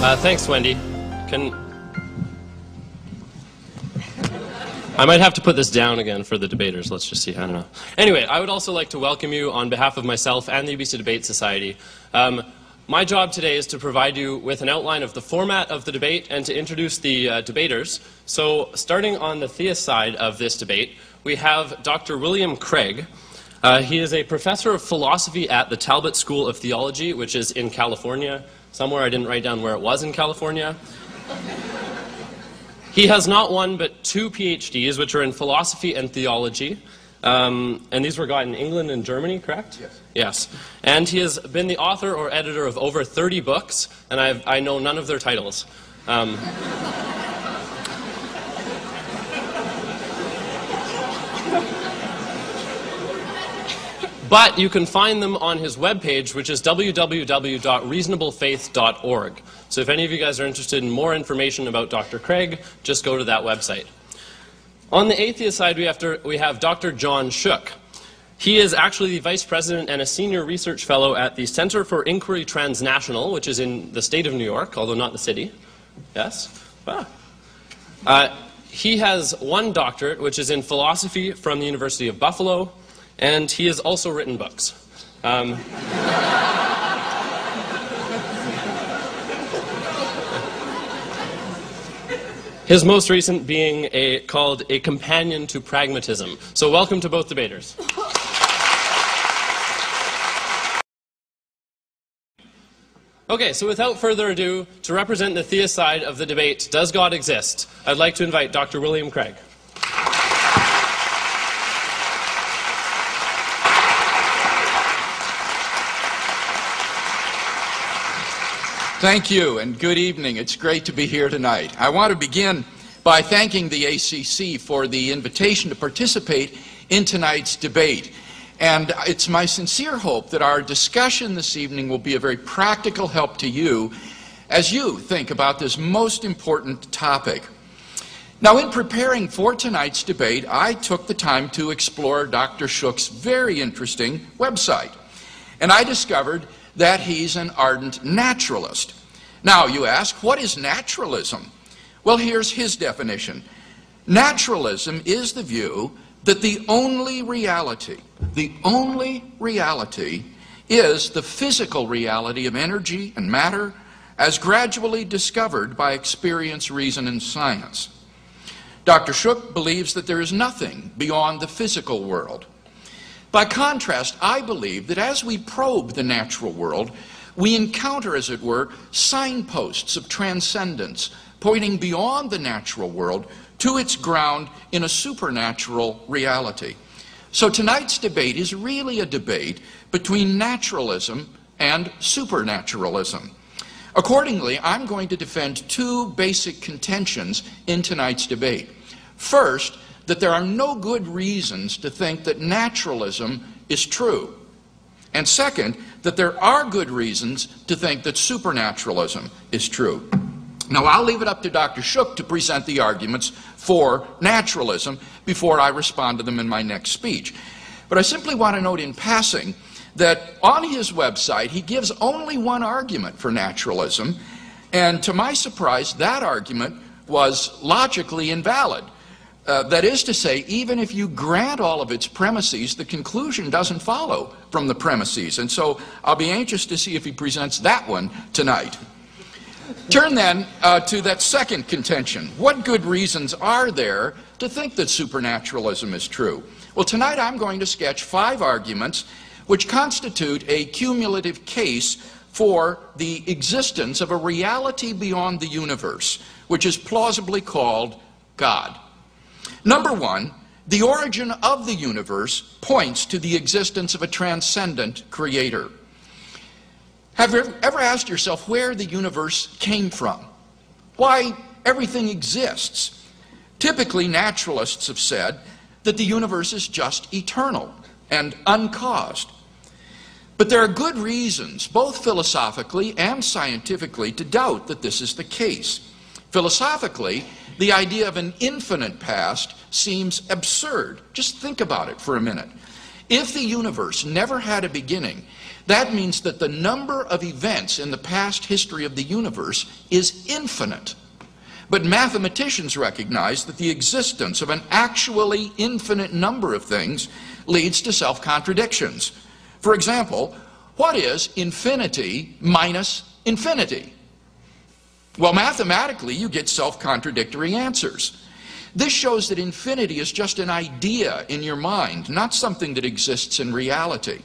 Thanks, Wendy. I might have to put this down again for the debaters. Let's just see. I don't know. Anyway, I would also like to welcome you on behalf of myself and the UBC Debate Society. My job today is to provide you with an outline of the format of the debate and to introduce the debaters. So, starting on the theist side of this debate, we have Dr. William Craig. He is a professor of philosophy at the Talbot School of Theology, which is in California. Somewhere I didn't write down where it was in California. He has not one but 2 PhDs, which are in philosophy and theology. And these were got in England and Germany, correct? Yes. Yes. And he has been the author or editor of over 30 books, and I know none of their titles. But you can find them on his webpage, which is www.reasonablefaith.org. So if any of you guys are interested in more information about Dr. Craig, just go to that website. On the atheist side, we have Dr. John Shook. He is actually the vice president and a senior research fellow at the Center for Inquiry Transnational, which is in the state of New York, although not the city. Yes? Ah. He has one doctorate, which is in philosophy from the University of Buffalo, and he has also written books. His most recent being called A Companion to Pragmatism. So welcome to both debaters. Okay, so without further ado, to represent the theist side of the debate, Does God Exist? I'd like to invite Dr. William Craig. Thank you, and good evening. It's great to be here tonight. I want to begin by thanking the ACC for the invitation to participate in tonight's debate. And it's my sincere hope that our discussion this evening will be a very practical help to you as you think about this most important topic. Now, in preparing for tonight's debate, I took the time to explore Dr. Shook's very interesting website. And I discovered that he's an ardent naturalist. Now, you ask, what is naturalism? Well, here's his definition. Naturalism is the view that the only reality is the physical reality of energy and matter as gradually discovered by experience, reason, and science. Dr. Shook believes that there is nothing beyond the physical world. By contrast, I believe that as we probe the natural world, we encounter, as it were, signposts of transcendence, pointing beyond the natural world to its ground in a supernatural reality. So tonight's debate is really a debate between naturalism and supernaturalism. Accordingly, I'm going to defend 2 basic contentions in tonight's debate. First, that there are no good reasons to think that naturalism is true. And second, that there are good reasons to think that supernaturalism is true. Now, I'll leave it up to Dr. Shook to present the arguments for naturalism before I respond to them in my next speech. But I simply want to note in passing that on his website, he gives only one argument for naturalism, and to my surprise, that argument was logically invalid. That is to say, even if you grant all of its premises, the conclusion doesn't follow from the premises. And so I'll be anxious to see if he presents that one tonight. Turn then to that second contention. What good reasons are there to think that supernaturalism is true? Well, tonight I'm going to sketch 5 arguments which constitute a cumulative case for the existence of a reality beyond the universe, which is plausibly called God. Number 1, the origin of the universe points to the existence of a transcendent creator. Have you ever asked yourself where the universe came from? Why everything exists? Typically, naturalists have said that the universe is just eternal and uncaused. But there are good reasons, both philosophically and scientifically, to doubt that this is the case. Philosophically, the idea of an infinite past seems absurd. Just think about it for a minute. If the universe never had a beginning, that means that the number of events in the past history of the universe is infinite. But mathematicians recognize that the existence of an actually infinite number of things leads to self-contradictions. For example, what is infinity minus infinity? Well, mathematically, you get self-contradictory answers. This shows that infinity is just an idea in your mind, not something that exists in reality.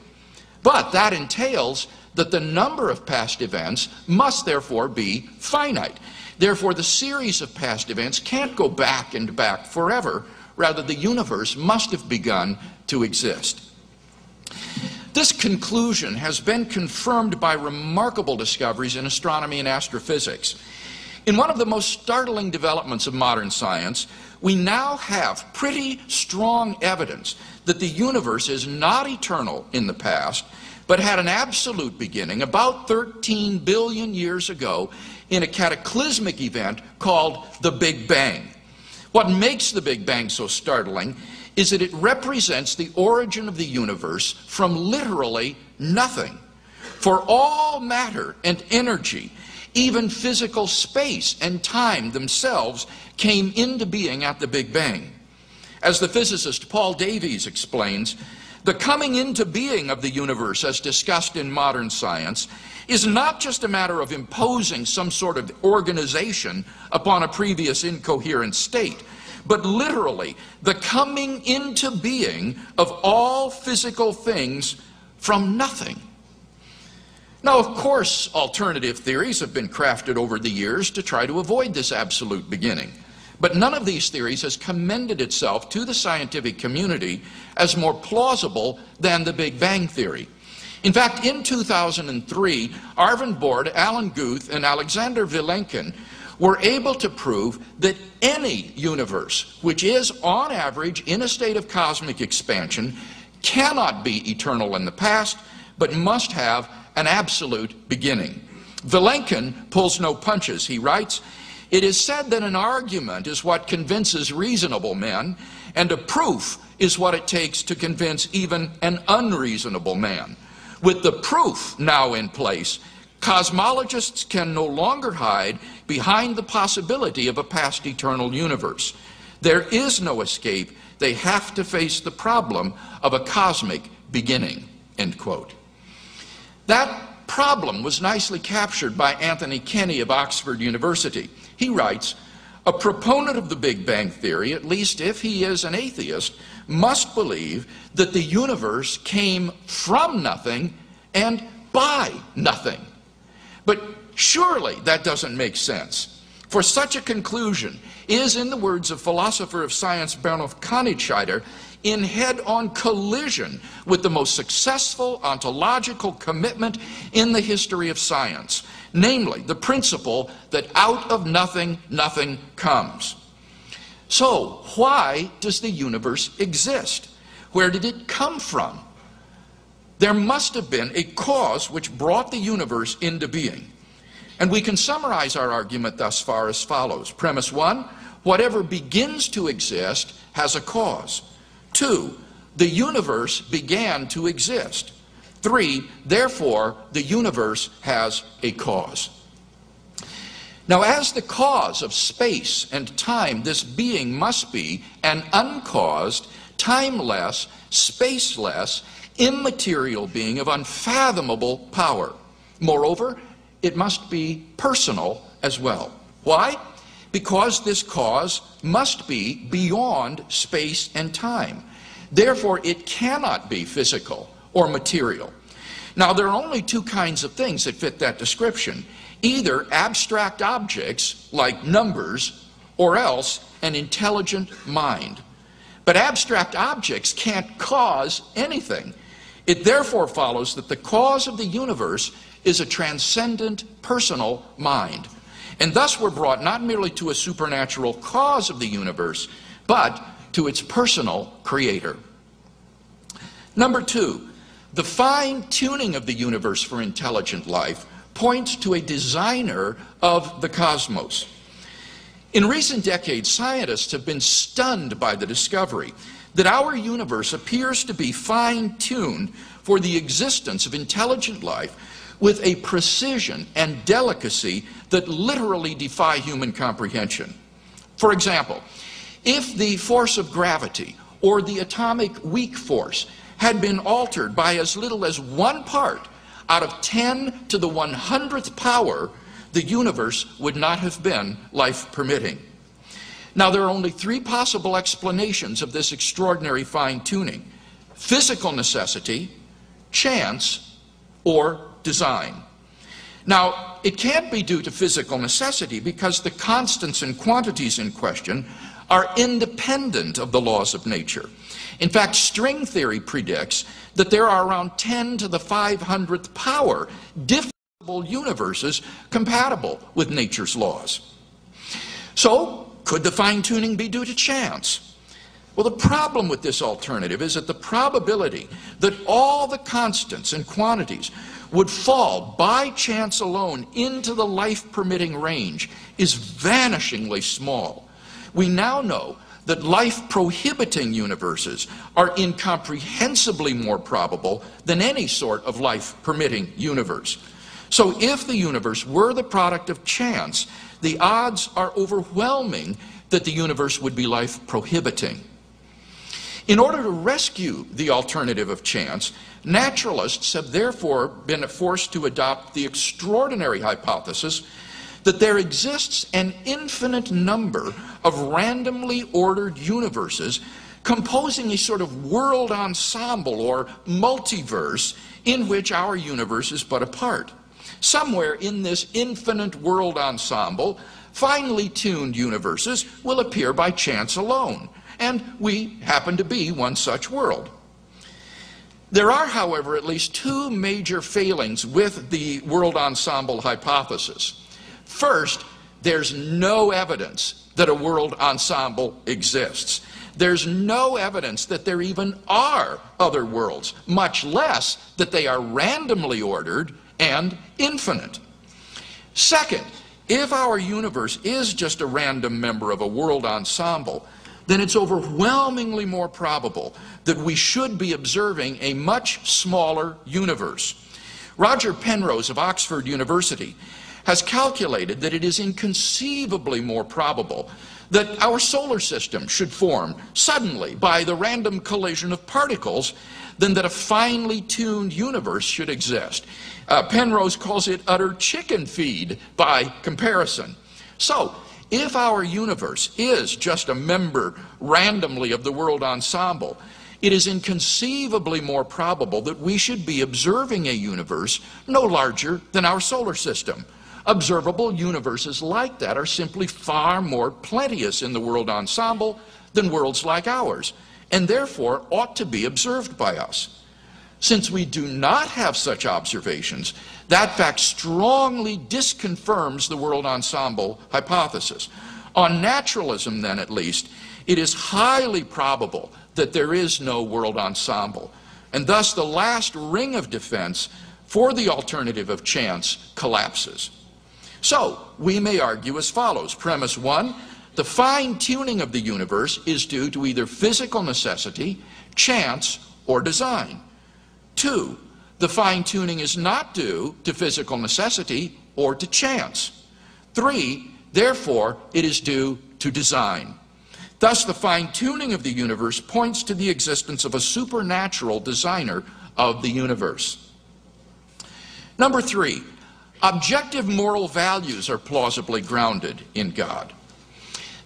But that entails that the number of past events must therefore be finite. Therefore, the series of past events can't go back and back forever. Rather, the universe must have begun to exist. This conclusion has been confirmed by remarkable discoveries in astronomy and astrophysics. In one of the most startling developments of modern science, we now have pretty strong evidence that the universe is not eternal in the past, but had an absolute beginning about 13 billion years ago in a cataclysmic event called the Big Bang. What makes the Big Bang so startling is that it represents the origin of the universe from literally nothing. For all matter and energy, even physical space and time themselves came into being at the Big Bang. As the physicist Paul Davies explains, the coming into being of the universe, as discussed in modern science, is not just a matter of imposing some sort of organization upon a previous incoherent state, but literally the coming into being of all physical things from nothing. Now, of course, alternative theories have been crafted over the years to try to avoid this absolute beginning. But none of these theories has commended itself to the scientific community as more plausible than the Big Bang theory. In fact, in 2003, Arvind Borde, Alan Guth, and Alexander Vilenkin were able to prove that any universe, which is on average in a state of cosmic expansion, cannot be eternal in the past, but must have an absolute beginning. Vilenkin pulls no punches. He writes, "It is said that an argument is what convinces reasonable men, and a proof is what it takes to convince even an unreasonable man. With the proof now in place, cosmologists can no longer hide behind the possibility of a past eternal universe. There is no escape. They have to face the problem of a cosmic beginning." End quote. That problem was nicely captured by Anthony Kenny of Oxford University. He writes, "A proponent of the Big Bang theory, at least if he is an atheist, must believe that the universe came from nothing and by nothing. But surely that doesn't make sense. For such a conclusion is, in the words of philosopher of science Bernhard Konigseider, in head-on collision with the most successful ontological commitment in the history of science, namely the principle that out of nothing, nothing comes." So, why does the universe exist? Where did it come from? There must have been a cause which brought the universe into being. And we can summarize our argument thus far as follows. Premise 1, whatever begins to exist has a cause. 2, the universe began to exist. 3, therefore, the universe has a cause. Now, as the cause of space and time, this being must be an uncaused, timeless, spaceless, immaterial being of unfathomable power. Moreover, it must be personal as well. Why? Because this cause must be beyond space and time. Therefore, it cannot be physical or material. Now, there are only two kinds of things that fit that description. Either abstract objects, like numbers, or else an intelligent mind. But abstract objects can't cause anything. It therefore follows that the cause of the universe is a transcendent personal mind. And thus we're brought not merely to a supernatural cause of the universe, but to its personal creator. Number 2, the fine-tuning of the universe for intelligent life points to a designer of the cosmos. In recent decades, scientists have been stunned by the discovery that our universe appears to be fine-tuned for the existence of intelligent life with a precision and delicacy that literally defy human comprehension. For example, if the force of gravity or the atomic weak force had been altered by as little as 1 part out of 10 to the 100th power, the universe would not have been life permitting. Now, there are only 3 possible explanations of this extraordinary fine-tuning: physical necessity, chance, or design. Now, it can't be due to physical necessity because the constants and quantities in question are independent of the laws of nature. In fact, string theory predicts that there are around 10 to the 500th power differentiable universes compatible with nature's laws. So, could the fine-tuning be due to chance? Well, the problem with this alternative is that the probability that all the constants and quantities would fall by chance alone into the life-permitting range is vanishingly small. We now know that life-prohibiting universes are incomprehensibly more probable than any sort of life-permitting universe. So if the universe were the product of chance, the odds are overwhelming that the universe would be life-prohibiting. In order to rescue the alternative of chance, naturalists have therefore been forced to adopt the extraordinary hypothesis that there exists an infinite number of randomly ordered universes composing a sort of world ensemble or multiverse in which our universe is but a part. Somewhere in this infinite world ensemble, finely tuned universes will appear by chance alone, and we happen to be one such world. There are, however, at least 2 major failings with the world ensemble hypothesis. First, there's no evidence that a world ensemble exists. There's no evidence that there even are other worlds, much less that they are randomly ordered and infinite. Second, if our universe is just a random member of a world ensemble, then it's overwhelmingly more probable that we should be observing a much smaller universe. Roger Penrose of Oxford University has calculated that it is inconceivably more probable that our solar system should form suddenly by the random collision of particles than that a finely tuned universe should exist. Penrose calls it utter chicken feed by comparison. So, if our universe is just a member randomly of the world ensemble, it is inconceivably more probable that we should be observing a universe no larger than our solar system. Observable universes like that are simply far more plenteous in the world ensemble than worlds like ours, and therefore ought to be observed by us. Since we do not have such observations, that fact strongly disconfirms the world ensemble hypothesis. On naturalism, then, at least, it is highly probable that there is no world ensemble, and thus the last ring of defense for the alternative of chance collapses. So, we may argue as follows. Premise 1, the fine-tuning of the universe is due to either physical necessity, chance, or design. 2, the fine-tuning is not due to physical necessity or to chance. 3, therefore, it is due to design. Thus, the fine-tuning of the universe points to the existence of a supernatural designer of the universe. Number 3, objective moral values are plausibly grounded in God.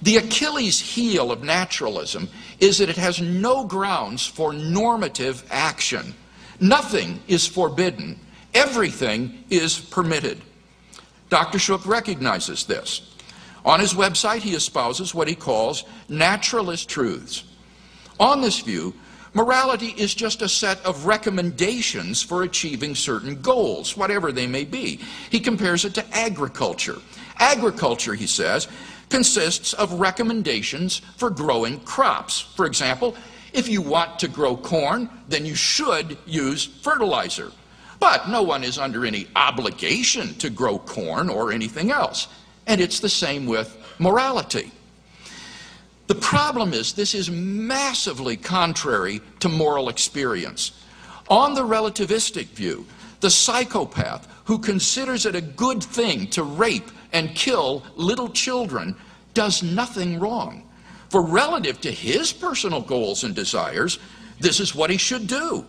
The Achilles heel of naturalism is that it has no grounds for normative action. Nothing is forbidden. Everything is permitted. Dr. Shook recognizes this. On his website, he espouses what he calls naturalist truths. On this view, morality is just a set of recommendations for achieving certain goals, whatever they may be. He compares it to agriculture. Agriculture, he says, consists of recommendations for growing crops. For example, if you want to grow corn, then you should use fertilizer. But no one is under any obligation to grow corn or anything else. And it's the same with morality. The problem is this is massively contrary to moral experience. On the relativistic view, the psychopath who considers it a good thing to rape and kill little children does nothing wrong. For relative to his personal goals and desires, this is what he should do.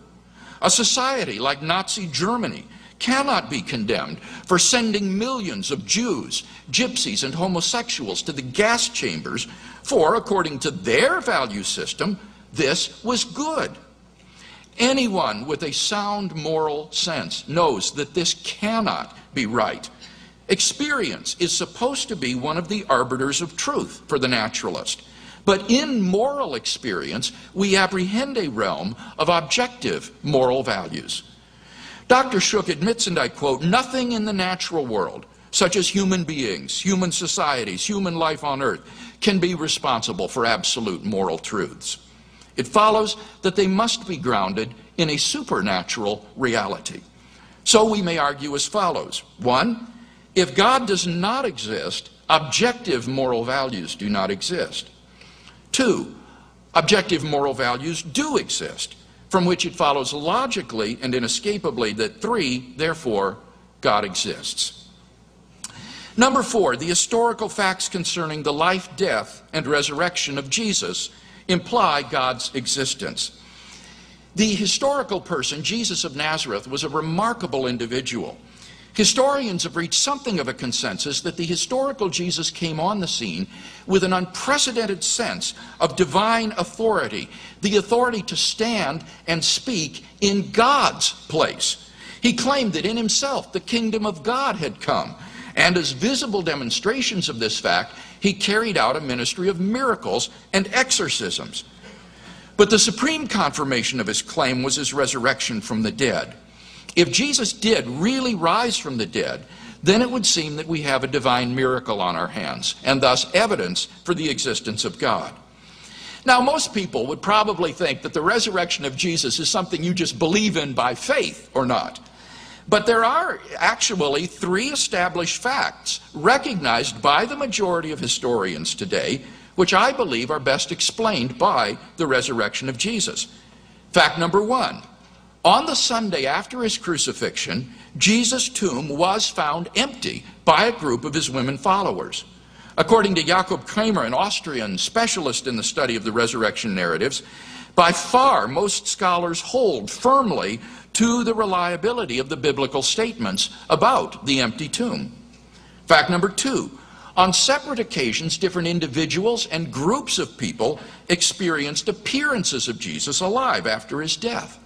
A society like Nazi Germany cannot be condemned for sending millions of Jews, gypsies, and homosexuals to the gas chambers, for, according to their value system, this was good. Anyone with a sound moral sense knows that this cannot be right. Experience is supposed to be one of the arbiters of truth for the naturalist. But in moral experience, we apprehend a realm of objective moral values. Dr. Shook admits, and I quote, "Nothing in the natural world, such as human beings, human societies, human life on earth, can be responsible for absolute moral truths. It follows that they must be grounded in a supernatural reality." So we may argue as follows. 1, if God does not exist, objective moral values do not exist. 2, objective moral values do exist, from which it follows logically and inescapably that 3, therefore, God exists. Number 4, the historical facts concerning the life, death, and resurrection of Jesus imply God's existence. The historical person, Jesus of Nazareth, was a remarkable individual. Historians have reached something of a consensus that the historical Jesus came on the scene with an unprecedented sense of divine authority, the authority to stand and speak in God's place. He claimed that in himself the kingdom of God had come, and as visible demonstrations of this fact, he carried out a ministry of miracles and exorcisms. But the supreme confirmation of his claim was his resurrection from the dead. If Jesus did really rise from the dead, then it would seem that we have a divine miracle on our hands, and thus evidence for the existence of God. Now, most people would probably think that the resurrection of Jesus is something you just believe in by faith or not. But there are actually 3 established facts recognized by the majority of historians today, which I believe are best explained by the resurrection of Jesus. Fact number 1. On the Sunday after his crucifixion, Jesus' tomb was found empty by a group of his women followers. According to Jakob Kramer, an Austrian specialist in the study of the resurrection narratives, by far most scholars hold firmly to the reliability of the biblical statements about the empty tomb. Fact number 2. On separate occasions, different individuals and groups of people experienced appearances of Jesus alive after his death.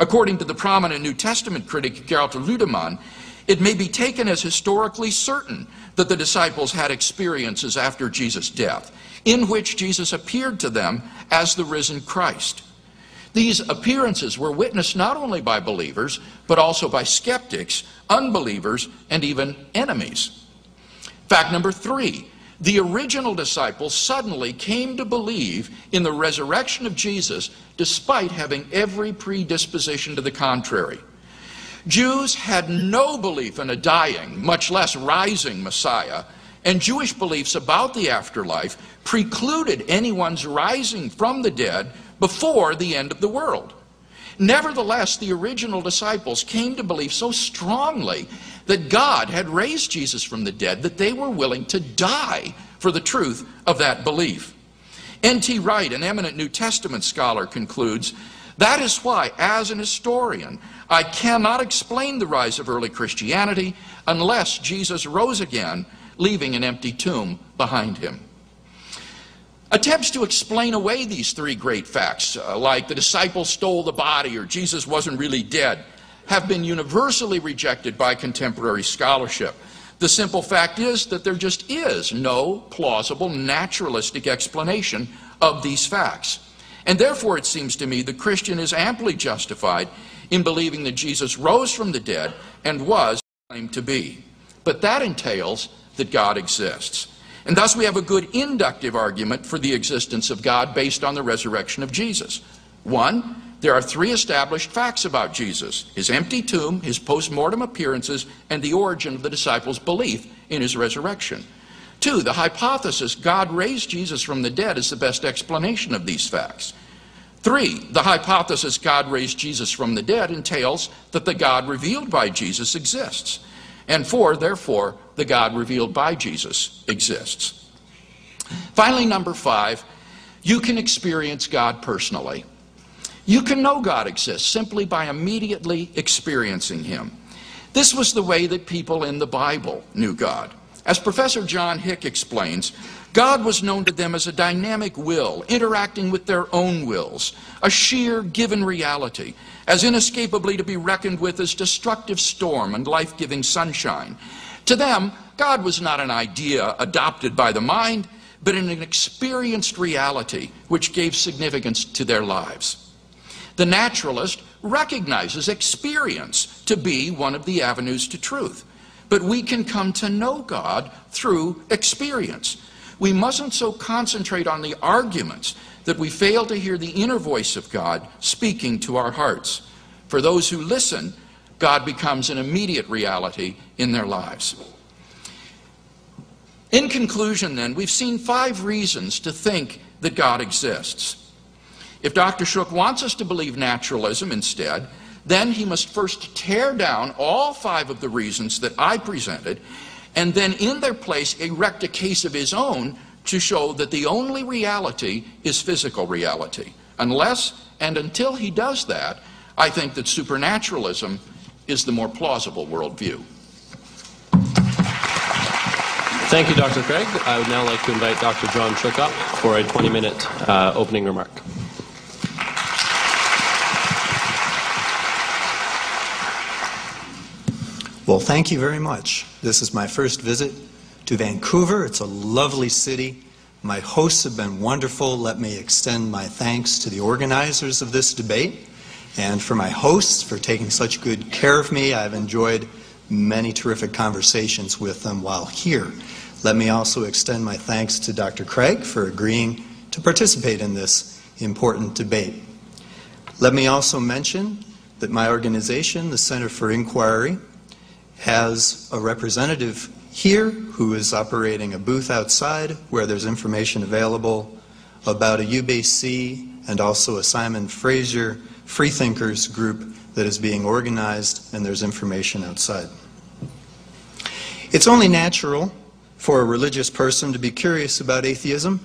According to the prominent New Testament critic Gerald Ludemann, it may be taken as historically certain that the disciples had experiences after Jesus' death, in which Jesus appeared to them as the risen Christ. These appearances were witnessed not only by believers, but also by skeptics, unbelievers, and even enemies. Fact number 3. The original disciples suddenly came to believe in the resurrection of Jesus despite having every predisposition to the contrary. Jews had no belief in a dying, much less rising Messiah, and Jewish beliefs about the afterlife precluded anyone's rising from the dead before the end of the world. Nevertheless, the original disciples came to believe so strongly that God had raised Jesus from the dead that they were willing to die for the truth of that belief. N.T. Wright, an eminent New Testament scholar, concludes, "That is why, as an historian, I cannot explain the rise of early Christianity unless Jesus rose again, leaving an empty tomb behind him." Attempts to explain away these 3 great facts, like the disciples stole the body or Jesus wasn't really dead, have been universally rejected by contemporary scholarship. The simple fact is that there just is no plausible naturalistic explanation of these facts. And therefore, it seems to me, the Christian is amply justified in believing that Jesus rose from the dead and was claimed to be. But that entails that God exists. And thus we have a good inductive argument for the existence of God based on the resurrection of Jesus. 1, there are 3 established facts about Jesus: his empty tomb, his post-mortem appearances, and the origin of the disciples' belief in his resurrection. 2, the hypothesis God raised Jesus from the dead is the best explanation of these facts. 3, the hypothesis God raised Jesus from the dead entails that the God revealed by Jesus exists. And 4, therefore, the God revealed by Jesus exists. Finally, number 5, you can experience God personally. You can know God exists simply by immediately experiencing Him. This was the way that people in the Bible knew God. As Professor John Hick explains, God was known to them as a dynamic will, interacting with their own wills, a sheer given reality, as inescapably to be reckoned with as destructive storm and life-giving sunshine. To them, God was not an idea adopted by the mind, but an experienced reality which gave significance to their lives. The naturalist recognizes experience to be one of the avenues to truth. But we can come to know God through experience. We mustn't so concentrate on the arguments that we fail to hear the inner voice of God speaking to our hearts. For those who listen, God becomes an immediate reality in their lives. In conclusion, then, we've seen 5 reasons to think that God exists. If Dr. Shook wants us to believe naturalism instead, then he must first tear down all 5 of the reasons that I presented, and then in their place erect a case of his own to show that the only reality is physical reality. Unless and until he does that, I think that supernaturalism is the more plausible worldview. Thank you, Dr. Craig. I would now like to invite Dr. John Shook up for a 20-minute opening remark. Well, thank you very much. This is my first visit to Vancouver. It's a lovely city. My hosts have been wonderful. Let me extend my thanks to the organizers of this debate and for my hosts for taking such good care of me. I've enjoyed many terrific conversations with them while here. Let me also extend my thanks to Dr. Craig for agreeing to participate in this important debate. Let me also mention that my organization, the Center for Inquiry, has a representative here who is operating a booth outside where there's information available about a UBC and also a Simon Fraser Freethinkers group that is being organized, and there's information outside. It's only natural for a religious person to be curious about atheism.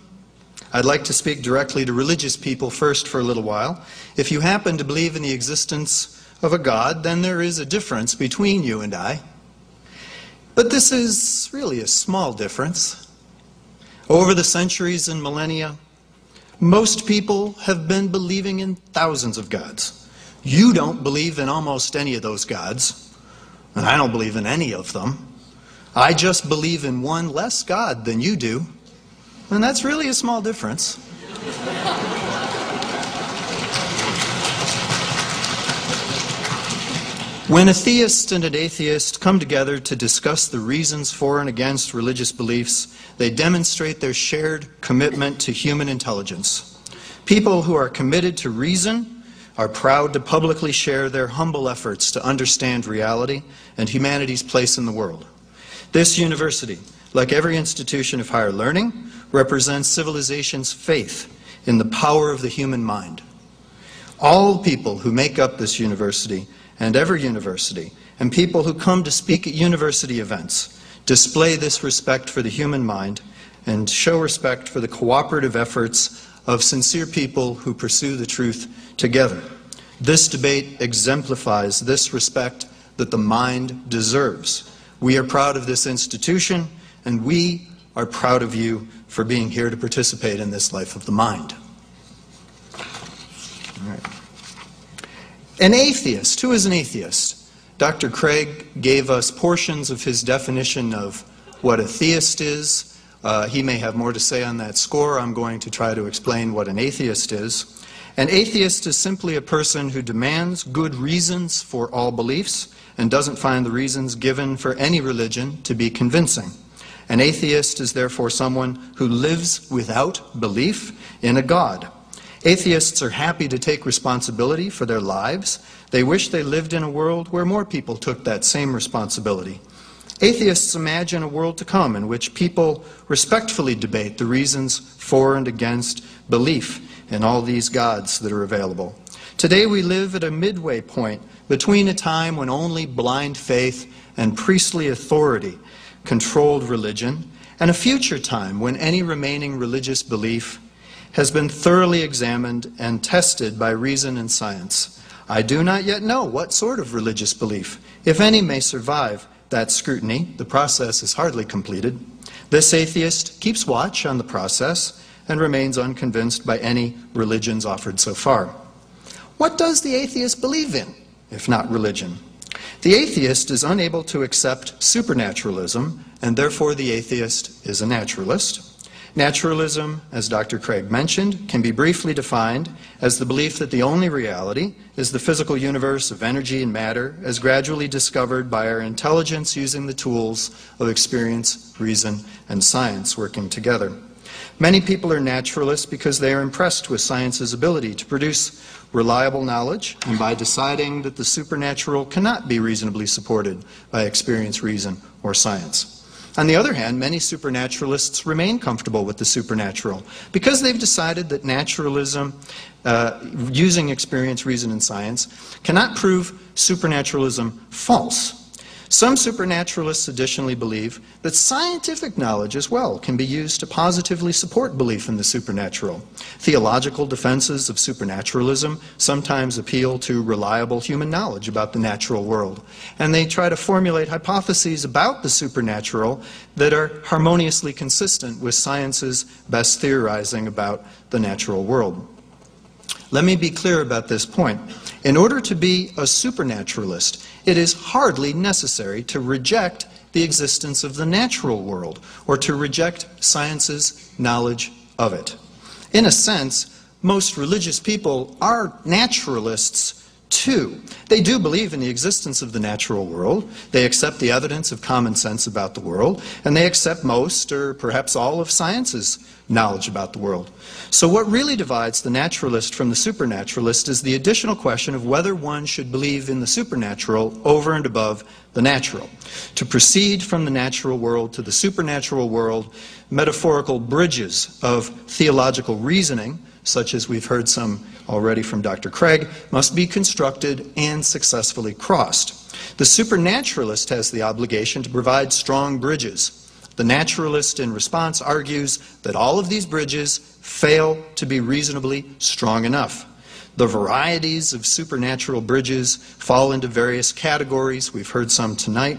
I'd like to speak directly to religious people first for a little while. If you happen to believe in the existence of a God, then there is a difference between you and I. But this is really a small difference. Over the centuries and millennia, most people have been believing in thousands of gods. You don't believe in almost any of those gods, and I don't believe in any of them. I just believe in one less God than you do, and that's really a small difference. When a theist and an atheist come together to discuss the reasons for and against religious beliefs, they demonstrate their shared commitment to human intelligence. People who are committed to reason are proud to publicly share their humble efforts to understand reality and humanity's place in the world. This university, like every institution of higher learning, represents civilization's faith in the power of the human mind. All people who make up this university and every university, and people who come to speak at university events, display this respect for the human mind and show respect for the cooperative efforts of sincere people who pursue the truth together. This debate exemplifies this respect that the mind deserves. We are proud of this institution, and we are proud of you for being here to participate in this life of the mind. All right. An atheist. Who is an atheist? Dr. Craig gave us portions of his definition of what a theist is. He may have more to say on that score. I'm going to try to explain what an atheist is. An atheist is simply a person who demands good reasons for all beliefs and doesn't find the reasons given for any religion to be convincing. An atheist is therefore someone who lives without belief in a God. Atheists are happy to take responsibility for their lives. They wish they lived in a world where more people took that same responsibility. Atheists imagine a world to come in which people respectfully debate the reasons for and against belief in all these gods that are available. Today we live at a midway point between a time when only blind faith and priestly authority controlled religion, and a future time when any remaining religious belief has been thoroughly examined and tested by reason and science. I do not yet know what sort of religious belief, if any, may survive that scrutiny. The process is hardly completed. This atheist keeps watch on the process and remains unconvinced by any religions offered so far. What does the atheist believe in, if not religion? The atheist is unable to accept supernaturalism, and therefore the atheist is a naturalist. Naturalism, as Dr. Craig mentioned, can be briefly defined as the belief that the only reality is the physical universe of energy and matter as gradually discovered by our intelligence using the tools of experience, reason, and science working together. Many people are naturalists because they are impressed with science's ability to produce reliable knowledge, and by deciding that the supernatural cannot be reasonably supported by experience, reason, or science. On the other hand, many supernaturalists remain comfortable with the supernatural because they've decided that naturalism, using experience, reason, and science, cannot prove supernaturalism false. Some supernaturalists additionally believe that scientific knowledge as well can be used to positively support belief in the supernatural. Theological defenses of supernaturalism sometimes appeal to reliable human knowledge about the natural world, and they try to formulate hypotheses about the supernatural that are harmoniously consistent with science's best theorizing about the natural world. Let me be clear about this point. In order to be a supernaturalist, it is hardly necessary to reject the existence of the natural world or to reject science's knowledge of it. In a sense, most religious people are naturalists too. They do believe in the existence of the natural world. They accept the evidence of common sense about the world, and they accept most or perhaps all of science's knowledge about the world. So what really divides the naturalist from the supernaturalist is the additional question of whether one should believe in the supernatural over and above the natural. To proceed from the natural world to the supernatural world, metaphorical bridges of theological reasoning, such as we've heard some already from Dr. Craig, must be constructed and successfully crossed. The supernaturalist has the obligation to provide strong bridges. The naturalist, in response, argues that all of these bridges fail to be reasonably strong enough. The varieties of supernatural bridges fall into various categories. We've heard some tonight.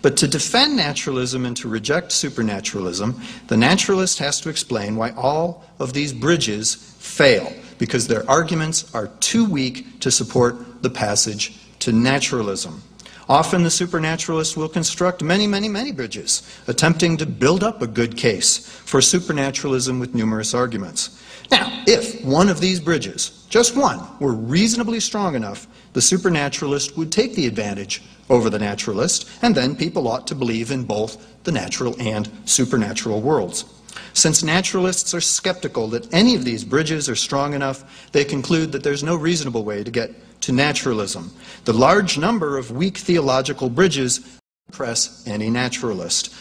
But to defend naturalism and to reject supernaturalism, the naturalist has to explain why all of these bridges fail, because their arguments are too weak to support the passage to naturalism. Often the supernaturalist will construct many bridges, attempting to build up a good case for supernaturalism with numerous arguments. Now, if one of these bridges, just one, were reasonably strong enough, the supernaturalist would take the advantage over the naturalist, and then people ought to believe in both the natural and supernatural worlds. Since naturalists are skeptical that any of these bridges are strong enough, they conclude that there's no reasonable way to get to naturalism. The large number of weak theological bridges impress any naturalist.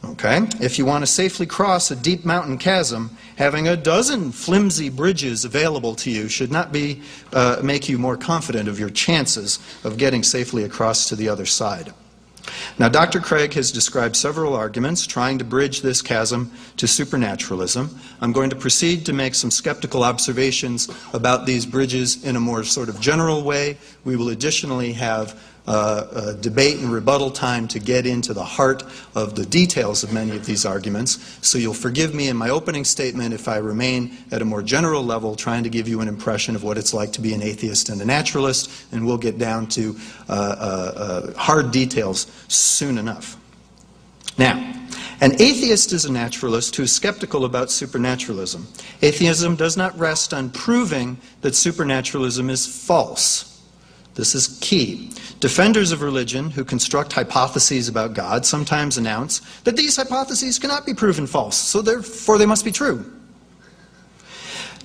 Okay? If you want to safely cross a deep mountain chasm, having a dozen flimsy bridges available to you should not make you more confident of your chances of getting safely across to the other side. Now, Dr. Craig has described several arguments trying to bridge this chasm to supernaturalism. I'm going to proceed to make some skeptical observations about these bridges in a more sort of general way. We will additionally have a debate and rebuttal time to get into the heart of the details of many of these arguments. So you'll forgive me in my opening statement if I remain at a more general level, trying to give you an impression of what it's like to be an atheist and a naturalist, and we'll get down to hard details soon enough. Now, an atheist is a naturalist who is skeptical about supernaturalism. Atheism does not rest on proving that supernaturalism is false. This is key. Defenders of religion who construct hypotheses about God sometimes announce that these hypotheses cannot be proven false, so therefore they must be true.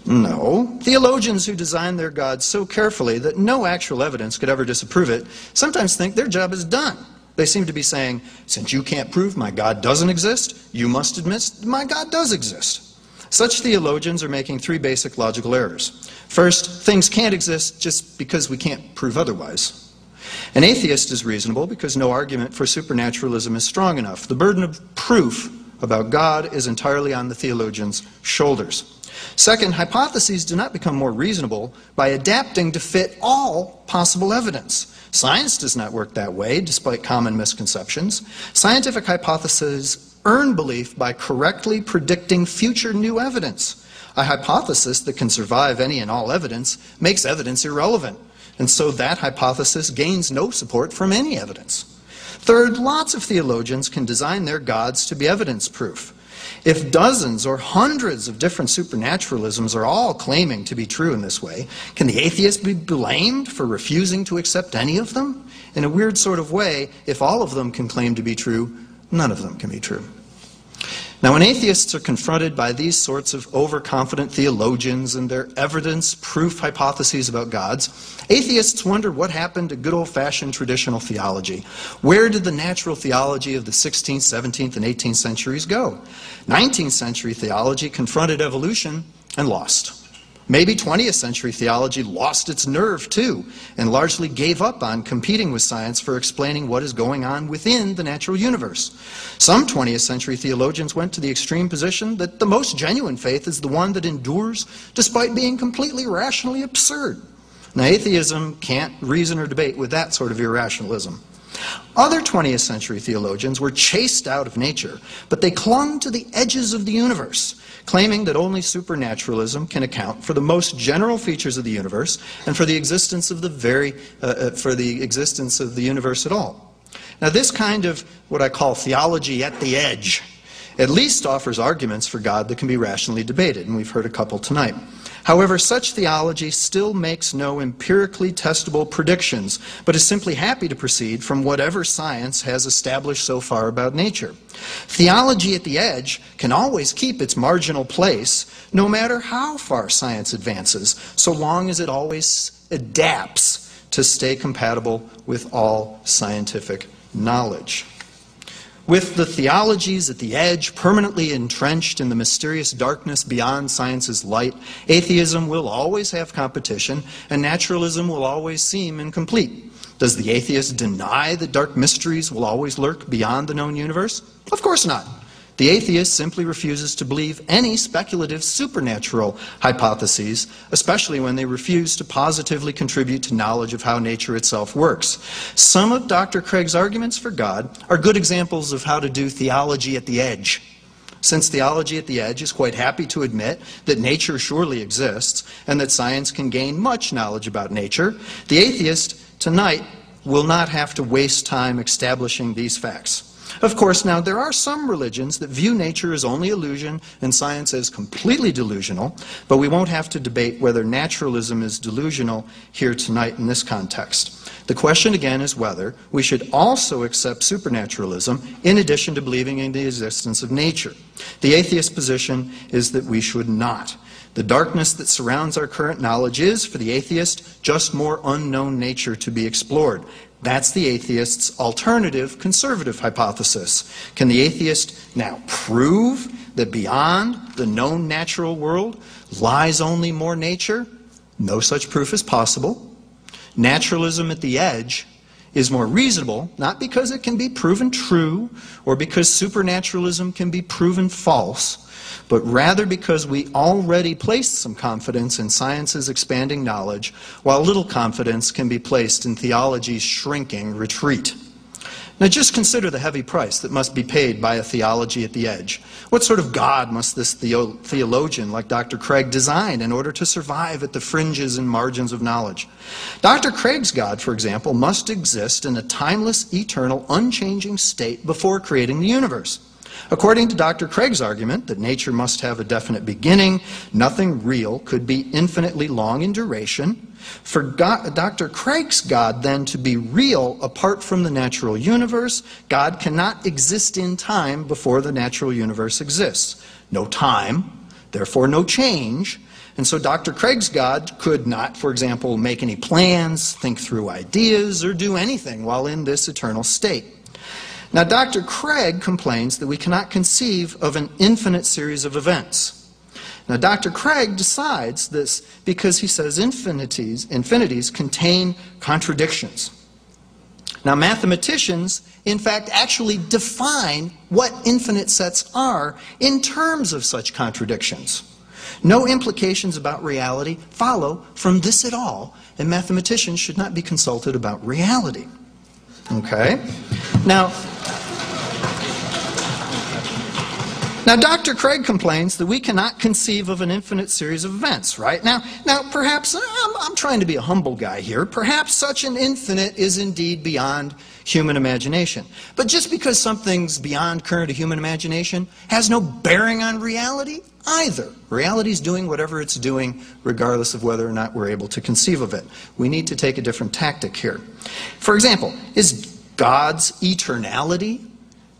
No. Theologians who design their God so carefully that no actual evidence could ever disprove it sometimes think their job is done. They seem to be saying, since you can't prove my God doesn't exist, you must admit my God does exist. Such theologians are making three basic logical errors. First, things can't exist just because we can't prove otherwise. An atheist is reasonable because no argument for supernaturalism is strong enough. The burden of proof about God is entirely on the theologian's shoulders. Second, hypotheses do not become more reasonable by adapting to fit all possible evidence. Science does not work that way, despite common misconceptions. Scientific hypotheses earn belief by correctly predicting future new evidence. A hypothesis that can survive any and all evidence makes evidence irrelevant, and so that hypothesis gains no support from any evidence. Third, lots of theologians can design their gods to be evidence-proof. If dozens or hundreds of different supernaturalisms are all claiming to be true in this way, can the atheist be blamed for refusing to accept any of them? In a weird sort of way, if all of them can claim to be true, none of them can be true. Now, when atheists are confronted by these sorts of overconfident theologians and their evidence-proof hypotheses about gods, atheists wonder what happened to good old-fashioned traditional theology. Where did the natural theology of the 16th, 17th, and 18th centuries go? 19th century theology confronted evolution and lost. Maybe 20th century theology lost its nerve too, and largely gave up on competing with science for explaining what is going on within the natural universe. Some 20th century theologians went to the extreme position that the most genuine faith is the one that endures despite being completely rationally absurd. Now, atheism can't reason or debate with that sort of irrationalism. Other 20th century theologians were chased out of nature, but they clung to the edges of the universe, claiming that only supernaturalism can account for the most general features of the universe and for the existence of the universe at all. Now, this kind of what I call theology at the edge at least offers arguments for God that can be rationally debated, and we've heard a couple tonight. However, such theology still makes no empirically testable predictions, but is simply happy to proceed from whatever science has established so far about nature. Theology at the edge can always keep its marginal place, no matter how far science advances, so long as it always adapts to stay compatible with all scientific knowledge. With the theologies at the edge permanently entrenched in the mysterious darkness beyond science's light, atheism will always have competition, and naturalism will always seem incomplete. Does the atheist deny that dark mysteries will always lurk beyond the known universe? Of course not. The atheist simply refuses to believe any speculative supernatural hypotheses, especially when they refuse to positively contribute to knowledge of how nature itself works. Some of Dr. Craig's arguments for God are good examples of how to do theology at the edge. Since theology at the edge is quite happy to admit that nature surely exists and that science can gain much knowledge about nature, the atheist tonight will not have to waste time establishing these facts. Of course, now, there are some religions that view nature as only illusion and science as completely delusional, but we won't have to debate whether naturalism is delusional here tonight in this context. The question again is whether we should also accept supernaturalism in addition to believing in the existence of nature. The atheist position is that we should not. The darkness that surrounds our current knowledge is, for the atheist, just more unknown nature to be explored. That's the atheist's alternative conservative hypothesis. Can the atheist now prove that beyond the known natural world lies only more nature? No such proof is possible. Naturalism at the edge is more reasonable, not because it can be proven true or because supernaturalism can be proven false, but rather because we already placed some confidence in science's expanding knowledge, while little confidence can be placed in theology's shrinking retreat. Now just consider the heavy price that must be paid by a theology at the edge. What sort of God must this theologian like Dr. Craig design in order to survive at the fringes and margins of knowledge? Dr. Craig's God, for example, must exist in a timeless, eternal, unchanging state before creating the universe. According to Dr. Craig's argument that nature must have a definite beginning, nothing real could be infinitely long in duration. For Dr. Craig's God, then, to be real apart from the natural universe, God cannot exist in time before the natural universe exists. No time, therefore no change. And so Dr. Craig's God could not, for example, make any plans, think through ideas, or do anything while in this eternal state. Now, Dr. Craig complains that we cannot conceive of an infinite series of events. Now, Dr. Craig decides this because he says infinities contain contradictions. Now, mathematicians, in fact, actually define what infinite sets are in terms of such contradictions. No implications about reality follow from this at all, and mathematicians should not be consulted about reality. Okay? Now, Dr. Craig complains that we cannot conceive of an infinite series of events, right? Now perhaps, I'm trying to be a humble guy here, perhaps such an infinite is indeed beyond human imagination. But just because something's beyond current human imagination has no bearing on reality either. Reality's doing whatever it's doing, regardless of whether or not we're able to conceive of it. We need to take a different tactic here. For example, is God's eternality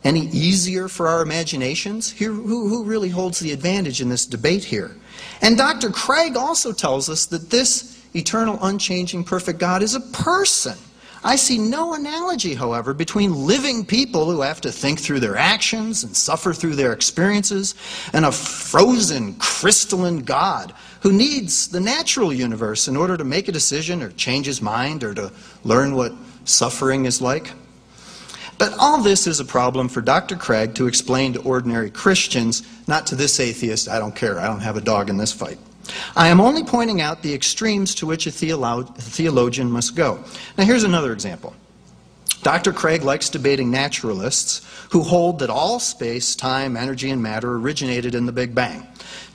any easier for our imaginations? Here, who really holds the advantage in this debate here? And Dr. Craig also tells us that this eternal, unchanging, perfect God is a person. I see no analogy, however, between living people who have to think through their actions and suffer through their experiences and a frozen, crystalline God who needs the natural universe in order to make a decision or change his mind or to learn what suffering is like. But all this is a problem for Dr. Craig to explain to ordinary Christians, not to this atheist. I don't care. I don't have a dog in this fight. I am only pointing out the extremes to which a theologian must go. Now here's another example. Dr. Craig likes debating naturalists who hold that all space, time, energy, and matter originated in the Big Bang.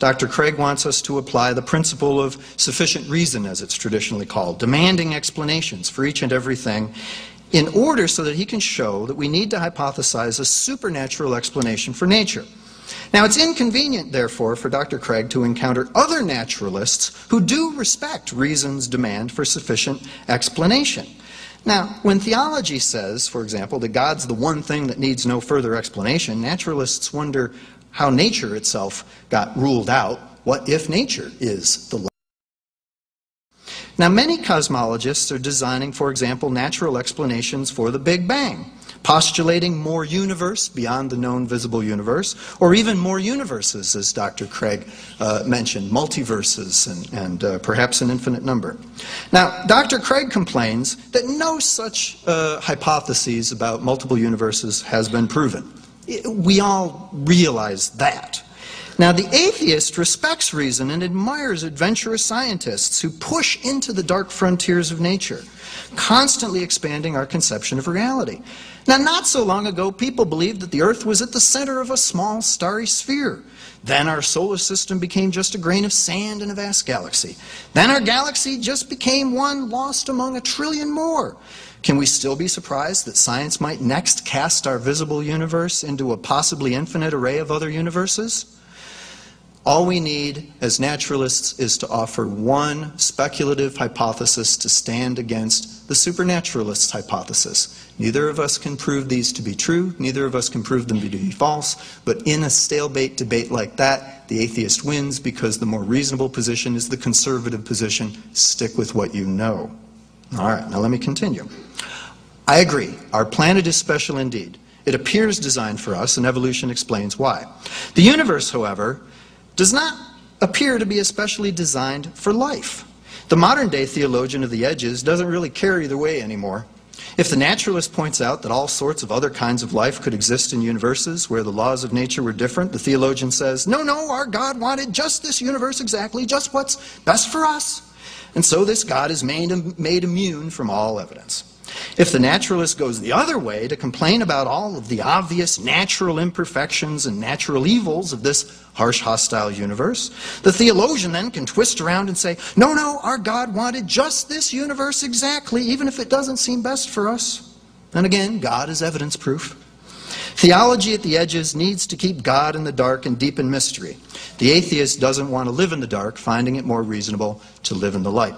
Dr. Craig wants us to apply the principle of sufficient reason, as it's traditionally called, demanding explanations for each and everything, in order so that he can show that we need to hypothesize a supernatural explanation for nature. Now, it's inconvenient, therefore, for Dr. Craig to encounter other naturalists who do respect reason's demand for sufficient explanation. Now, when theology says, for example, that God's the one thing that needs no further explanation, naturalists wonder how nature itself got ruled out. What if nature is the Now, many cosmologists are designing, for example, natural explanations for the Big Bang, postulating more universe beyond the known visible universe, or even more universes, as Dr. Craig mentioned, multiverses and perhaps an infinite number. Now, Dr. Craig complains that no such hypotheses about multiple universes has been proven. We all realize that. Now, the atheist respects reason and admires adventurous scientists who push into the dark frontiers of nature, constantly expanding our conception of reality. Now, not so long ago, people believed that the Earth was at the center of a small starry sphere. Then our solar system became just a grain of sand in a vast galaxy. Then our galaxy just became one lost among a trillion more. Can we still be surprised that science might next cast our visible universe into a possibly infinite array of other universes? All we need as naturalists is to offer one speculative hypothesis to stand against the supernaturalist's hypothesis. Neither of us can prove these to be true, neither of us can prove them to be false, but in a stalemate debate like that, the atheist wins because the more reasonable position is the conservative position. Stick with what you know. All right, now let me continue. I agree, our planet is special indeed. It appears designed for us, and evolution explains why. The universe, however, does not appear to be especially designed for life. The modern-day theologian of the edges doesn't really care either way anymore. If the naturalist points out that all sorts of other kinds of life could exist in universes where the laws of nature were different, the theologian says, no, our God wanted just this universe exactly, just what's best for us. And so this God is made immune from all evidence. If the naturalist goes the other way to complain about all of the obvious natural imperfections and natural evils of this harsh, hostile universe, the theologian then can twist around and say, no, our God wanted just this universe exactly, even if it doesn't seem best for us. And again, God is evidence proof. Theology at the edges needs to keep God in the dark and deep in mystery. The atheist doesn't want to live in the dark, finding it more reasonable to live in the light.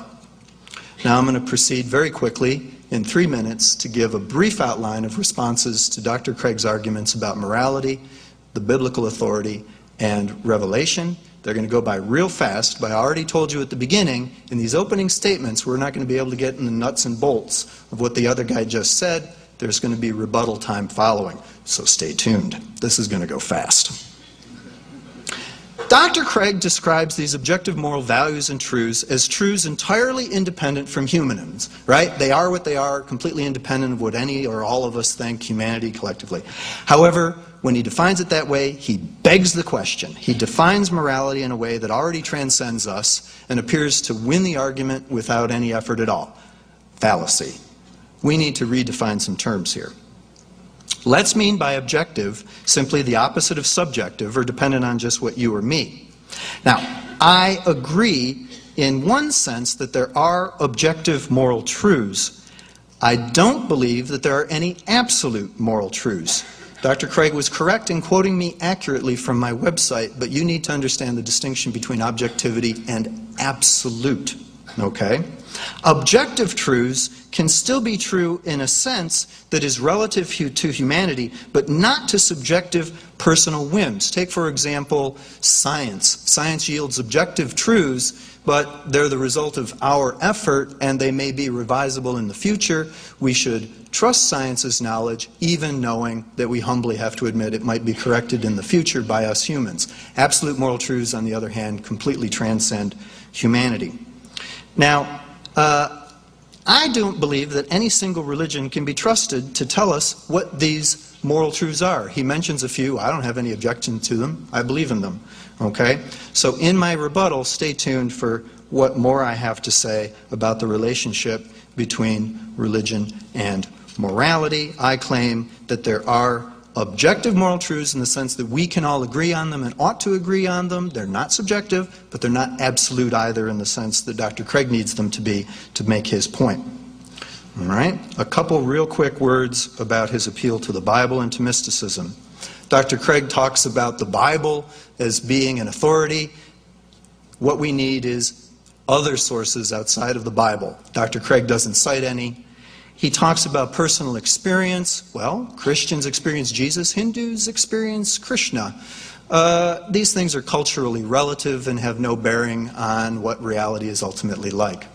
Now I'm going to proceed very quickly in 3 minutes to give a brief outline of responses to Dr. Craig's arguments about morality, the biblical authority, and revelation. They're going to go by real fast, but I already told you at the beginning, in these opening statements, we're not going to be able to get in the nuts and bolts of what the other guy just said. There's going to be rebuttal time following, so stay tuned. This is going to go fast. Dr. Craig describes these objective moral values and truths as truths entirely independent from humanism, right? They are what they are, completely independent of what any or all of us think, humanity collectively. However, when he defines it that way, he begs the question. He defines morality in a way that already transcends us and appears to win the argument without any effort at all. Fallacy. We need to redefine some terms here. Let's mean by objective simply the opposite of subjective or dependent on just what you or me. Now, I agree in one sense that there are objective moral truths. I don't believe that there are any absolute moral truths. Dr. Craig was correct in quoting me accurately from my website, but you need to understand the distinction between objectivity and absolute. Okay? Objective truths can still be true in a sense that is relative to humanity, but not to subjective personal whims. Take, for example, science. Science yields objective truths, but they're the result of our effort, and they may be revisable in the future. We should trust science's knowledge, even knowing that we humbly have to admit it might be corrected in the future by us humans. Absolute moral truths, on the other hand, completely transcend humanity. Now, I don't believe that any single religion can be trusted to tell us what these moral truths are. He mentions a few. I don't have any objection to them. I believe in them. Okay? So in my rebuttal, stay tuned for what more I have to say about the relationship between religion and morality. I claim that there are objective moral truths in the sense that we can all agree on them and ought to agree on them. They're not subjective, but they're not absolute either in the sense that Dr. Craig needs them to be to make his point. All right? A couple real quick words about his appeal to the Bible and to mysticism. Dr. Craig talks about the Bible as being an authority. What we need is other sources outside of the Bible. Dr. Craig doesn't cite any. He talks about personal experience. Well, Christians experience Jesus, Hindus experience Krishna. These things are culturally relative and have no bearing on what reality is ultimately like.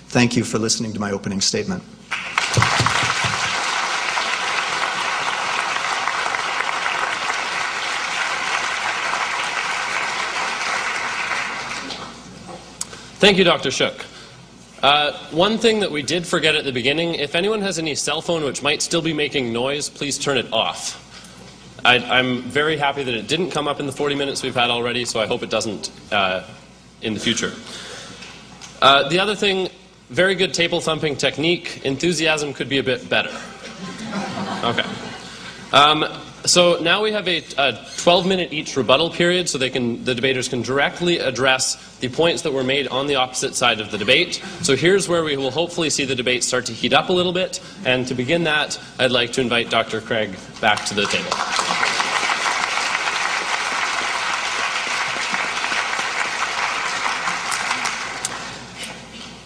Thank you for listening to my opening statement. Thank you, Dr. Shook. One thing that we did forget at the beginning, if anyone has any cell phone which might still be making noise, please turn it off. I'm very happy that it didn't come up in the 40 minutes we've had already, so I hope it doesn't in the future. The other thing, very good table thumping technique. Enthusiasm could be a bit better. Okay. So now we have a 12-minute each rebuttal period, so the debaters can directly address the points that were made on the opposite side of the debate. So here's where we will hopefully see the debate start to heat up a little bit. And to begin that, I'd like to invite Dr. Craig back to the table.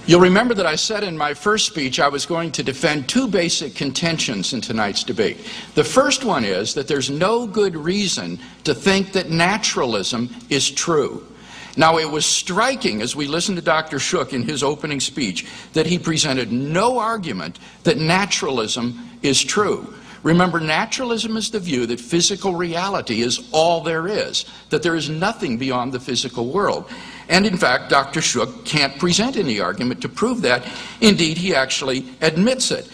You'll remember that I said in my first speech I was going to defend two basic contentions in tonight's debate. The first one is that there's no good reason to think that naturalism is true. Now, it was striking as we listened to Dr. Shook in his opening speech that he presented no argument that naturalism is true. Remember, naturalism is the view that physical reality is all there is, that there is nothing beyond the physical world. And in fact, Dr. Shook can't present any argument to prove that. Indeed, he actually admits it.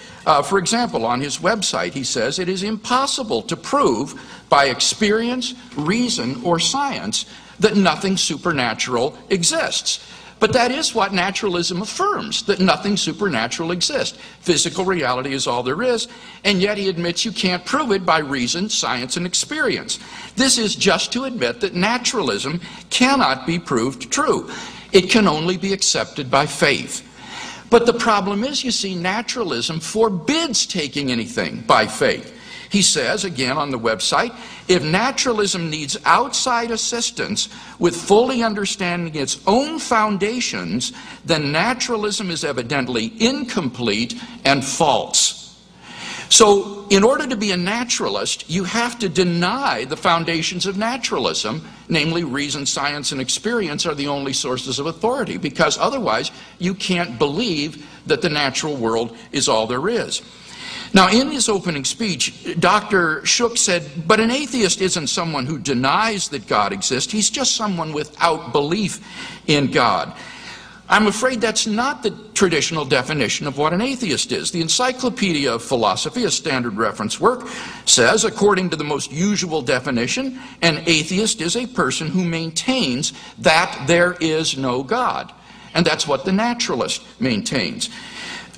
For example, on his website, he says it is impossible to prove by experience, reason, or science that nothing supernatural exists. But that is what naturalism affirms, that nothing supernatural exists. Physical reality is all there is, and yet he admits you can't prove it by reason, science, and experience. This is just to admit that naturalism cannot be proved true. It can only be accepted by faith. But the problem is, you see, naturalism forbids taking anything by faith. He says, again on the website, if naturalism needs outside assistance with fully understanding its own foundations, then naturalism is evidently incomplete and false. So, in order to be a naturalist, you have to deny the foundations of naturalism, namely reason, science, and experience are the only sources of authority, because otherwise you can't believe that the natural world is all there is. Now, in his opening speech, Dr. Shook said, but an atheist isn't someone who denies that God exists. He's just someone without belief in God. I'm afraid that's not the traditional definition of what an atheist is. The Encyclopedia of Philosophy, a standard reference work, says, according to the most usual definition, an atheist is a person who maintains that there is no God. And that's what the naturalist maintains.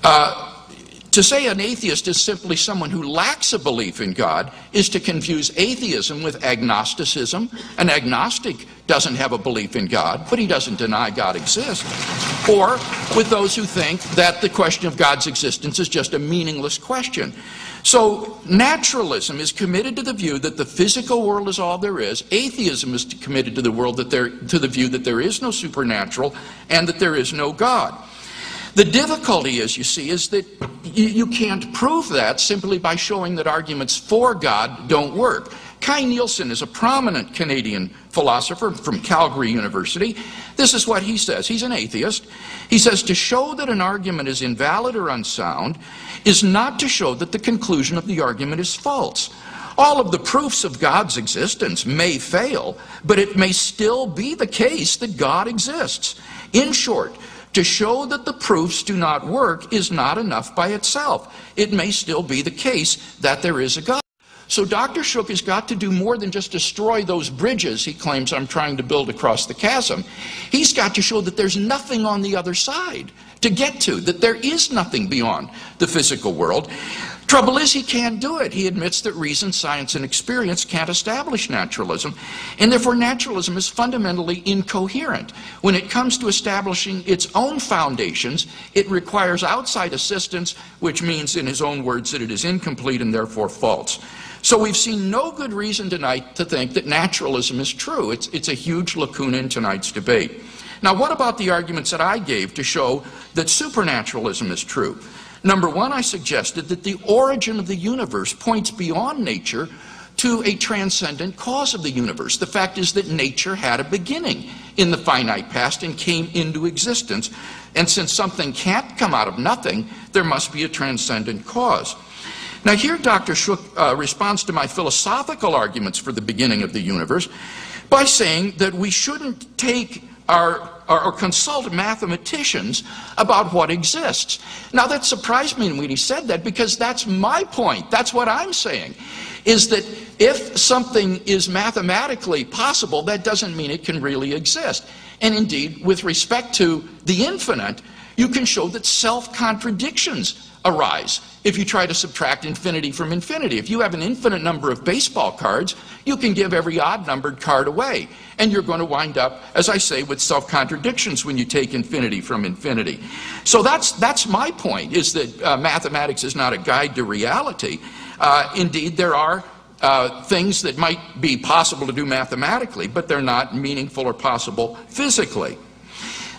To say an atheist is simply someone who lacks a belief in God is to confuse atheism with agnosticism. An agnostic doesn't have a belief in God, but he doesn't deny God exists. Or with those who think that the question of God's existence is just a meaningless question. So naturalism is committed to the view that the physical world is all there is. Atheism is committed to the view that there is no supernatural and that there is no God. The difficulty is, you see, is that you can't prove that simply by showing that arguments for God don't work. Kai Nielsen is a prominent Canadian philosopher from Calgary University. This is what he says. He's an atheist. He says, to show that an argument is invalid or unsound is not to show that the conclusion of the argument is false. All of the proofs of God's existence may fail, but it may still be the case that God exists. In short, to show that the proofs do not work is not enough by itself. It may still be the case that there is a God. So Dr. Shook has got to do more than just destroy those bridges he claims I'm trying to build across the chasm. He's got to show that there's nothing on the other side to get to, that there is nothing beyond the physical world. Trouble is, he can't do it. He admits that reason, science, and experience can't establish naturalism, and therefore naturalism is fundamentally incoherent. When it comes to establishing its own foundations, it requires outside assistance, which means, in his own words, that it is incomplete and therefore false. So we've seen no good reason tonight to think that naturalism is true. It's a huge lacuna in tonight's debate. Now, what about the arguments that I gave to show that supernaturalism is true? Number one, I suggested that the origin of the universe points beyond nature to a transcendent cause of the universe. The fact is that nature had a beginning in the finite past and came into existence. And since something can't come out of nothing, there must be a transcendent cause. Now here Dr. Shook responds to my philosophical arguments for the beginning of the universe by saying that we shouldn't take or consult mathematicians about what exists. Now that surprised me when he said that, because that's my point. That's what I'm saying, is that if something is mathematically possible, that doesn't mean it can really exist. And indeed, with respect to the infinite, you can show that self-contradictions arise if you try to subtract infinity from infinity. If you have an infinite number of baseball cards, you can give every odd-numbered card away. And you're going to wind up, as I say, with self-contradictions when you take infinity from infinity. So that's my point, is that mathematics is not a guide to reality. Indeed, there are things that might be possible to do mathematically, but they're not meaningful or possible physically.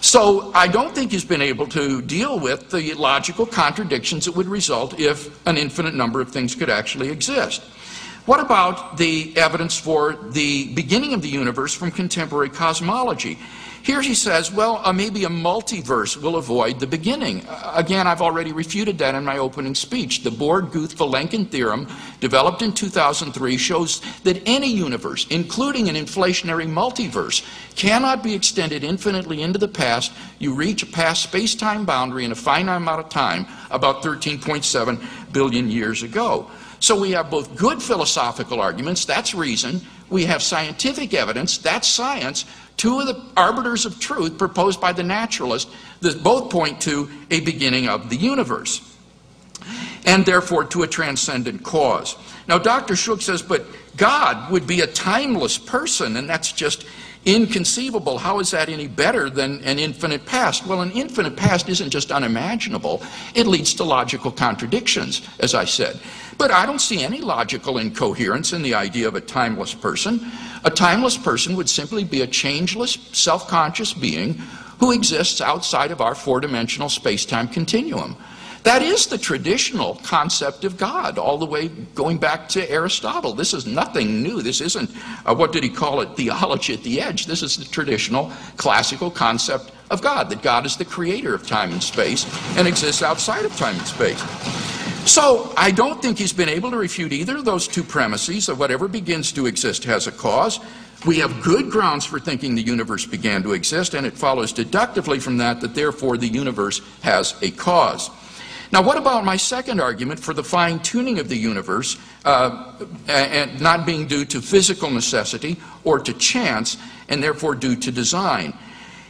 So I don't think he's been able to deal with the logical contradictions that would result if an infinite number of things could actually exist. What about the evidence for the beginning of the universe from contemporary cosmology? Here he says, well, maybe a multiverse will avoid the beginning. Again, I've already refuted that in my opening speech. The Born-Guth-Vilenkin theorem, developed in 2003, shows that any universe, including an inflationary multiverse, cannot be extended infinitely into the past. You reach a past space-time boundary in a finite amount of time, about 13.7 billion years ago. So we have both good philosophical arguments, that's reason. We have scientific evidence, that's science. Two of the arbiters of truth proposed by the naturalist that both point to a beginning of the universe, and therefore to a transcendent cause. Now Dr. Shook says, but God would be a timeless person, and that's just inconceivable. How is that any better than an infinite past? Well, an infinite past isn't just unimaginable. It leads to logical contradictions, as I said. But I don't see any logical incoherence in the idea of a timeless person. A timeless person would simply be a changeless, self-conscious being who exists outside of our four-dimensional space-time continuum. That is the traditional concept of God, all the way going back to Aristotle. This is nothing new. This isn't, what did he call it, theology at the edge. This is the traditional classical concept of God, that God is the creator of time and space and exists outside of time and space. So I don't think he's been able to refute either of those two premises, that whatever begins to exist has a cause. We have good grounds for thinking the universe began to exist, and it follows deductively from that that therefore the universe has a cause. Now, what about my second argument for the fine-tuning of the universe and not being due to physical necessity or to chance, and therefore due to design?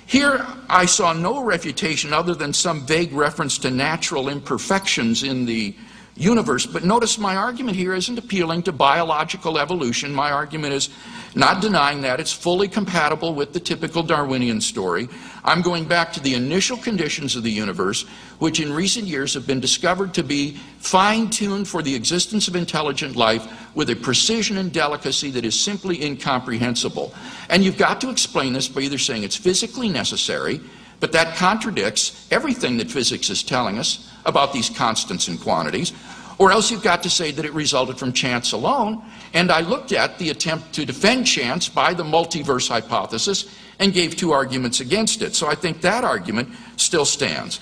Here, I saw no refutation other than some vague reference to natural imperfections in the universe. But notice my argument here isn't appealing to biological evolution. My argument is not denying that. It's fully compatible with the typical Darwinian story. I'm going back to the initial conditions of the universe, which in recent years have been discovered to be fine-tuned for the existence of intelligent life with a precision and delicacy that is simply incomprehensible. And you've got to explain this by either saying it's physically necessary, but that contradicts everything that physics is telling us about these constants and quantities, or else you've got to say that it resulted from chance alone. And I looked at the attempt to defend chance by the multiverse hypothesis and gave two arguments against it. So I think that argument still stands.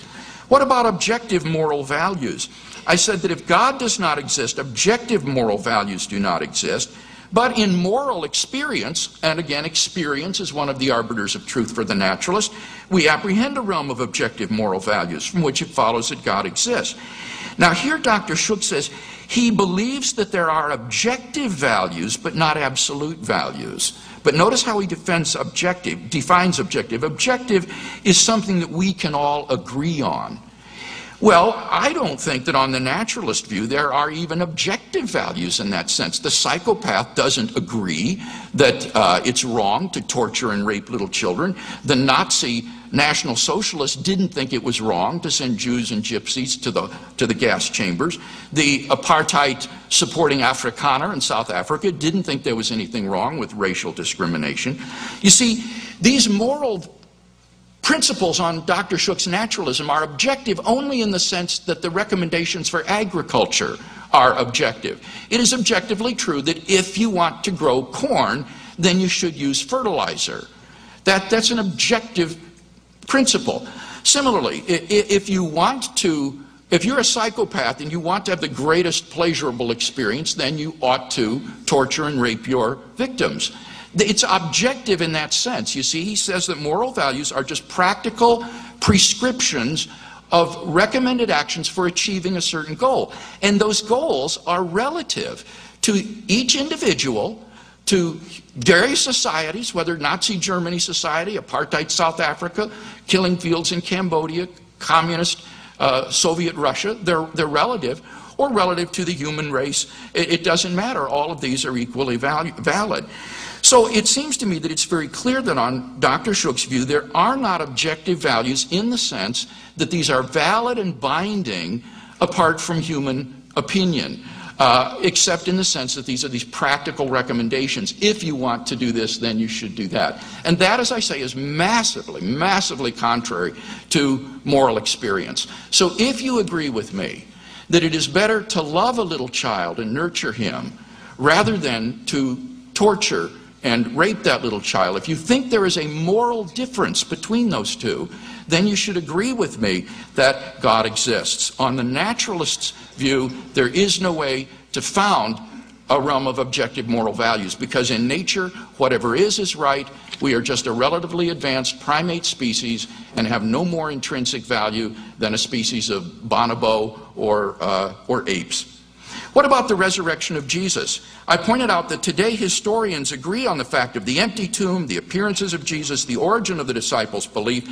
What about objective moral values? I said that if God does not exist, objective moral values do not exist. But in moral experience, and again, experience is one of the arbiters of truth for the naturalist, we apprehend a realm of objective moral values from which it follows that God exists. Now here Dr. Shook says he believes that there are objective values but not absolute values. But notice how he defines objective. Objective is something that we can all agree on. Well, I don't think that on the naturalist view there are even objective values in that sense. The psychopath doesn't agree that it's wrong to torture and rape little children. The Nazi National Socialists didn't think it was wrong to send Jews and gypsies to the gas chambers. The apartheid supporting Afrikaner in South Africa didn't think there was anything wrong with racial discrimination. You see, these moral principles on Dr. Shook's naturalism are objective only in the sense that the recommendations for agriculture are objective. It is objectively true that if you want to grow corn, then you should use fertilizer. That's an objective principle. Similarly, if you're a psychopath and you want to have the greatest pleasurable experience, then you ought to torture and rape your victims. It's objective in that sense. You see, he says that moral values are just practical prescriptions of recommended actions for achieving a certain goal. And those goals are relative to each individual, to various societies, whether Nazi Germany society, apartheid South Africa, killing fields in Cambodia, communist Soviet Russia, they're relative, or relative to the human race. It doesn't matter. All of these are equally valid. So it seems to me that it's very clear that on Dr. Shook's view, there are not objective values in the sense that these are valid and binding apart from human opinion, except in the sense that these are these practical recommendations. If you want to do this, then you should do that. And that, as I say, is massively, massively contrary to moral experience. So if you agree with me that it is better to love a little child and nurture him rather than to torture and rape that little child, if you think there is a moral difference between those two, then you should agree with me that God exists. On the naturalist's view, there is no way to found a realm of objective moral values, because in nature, whatever is right. We are just a relatively advanced primate species and have no more intrinsic value than a species of bonobo or apes. What about the resurrection of Jesus? I pointed out that today historians agree on the fact of the empty tomb, the appearances of Jesus, the origin of the disciples' belief.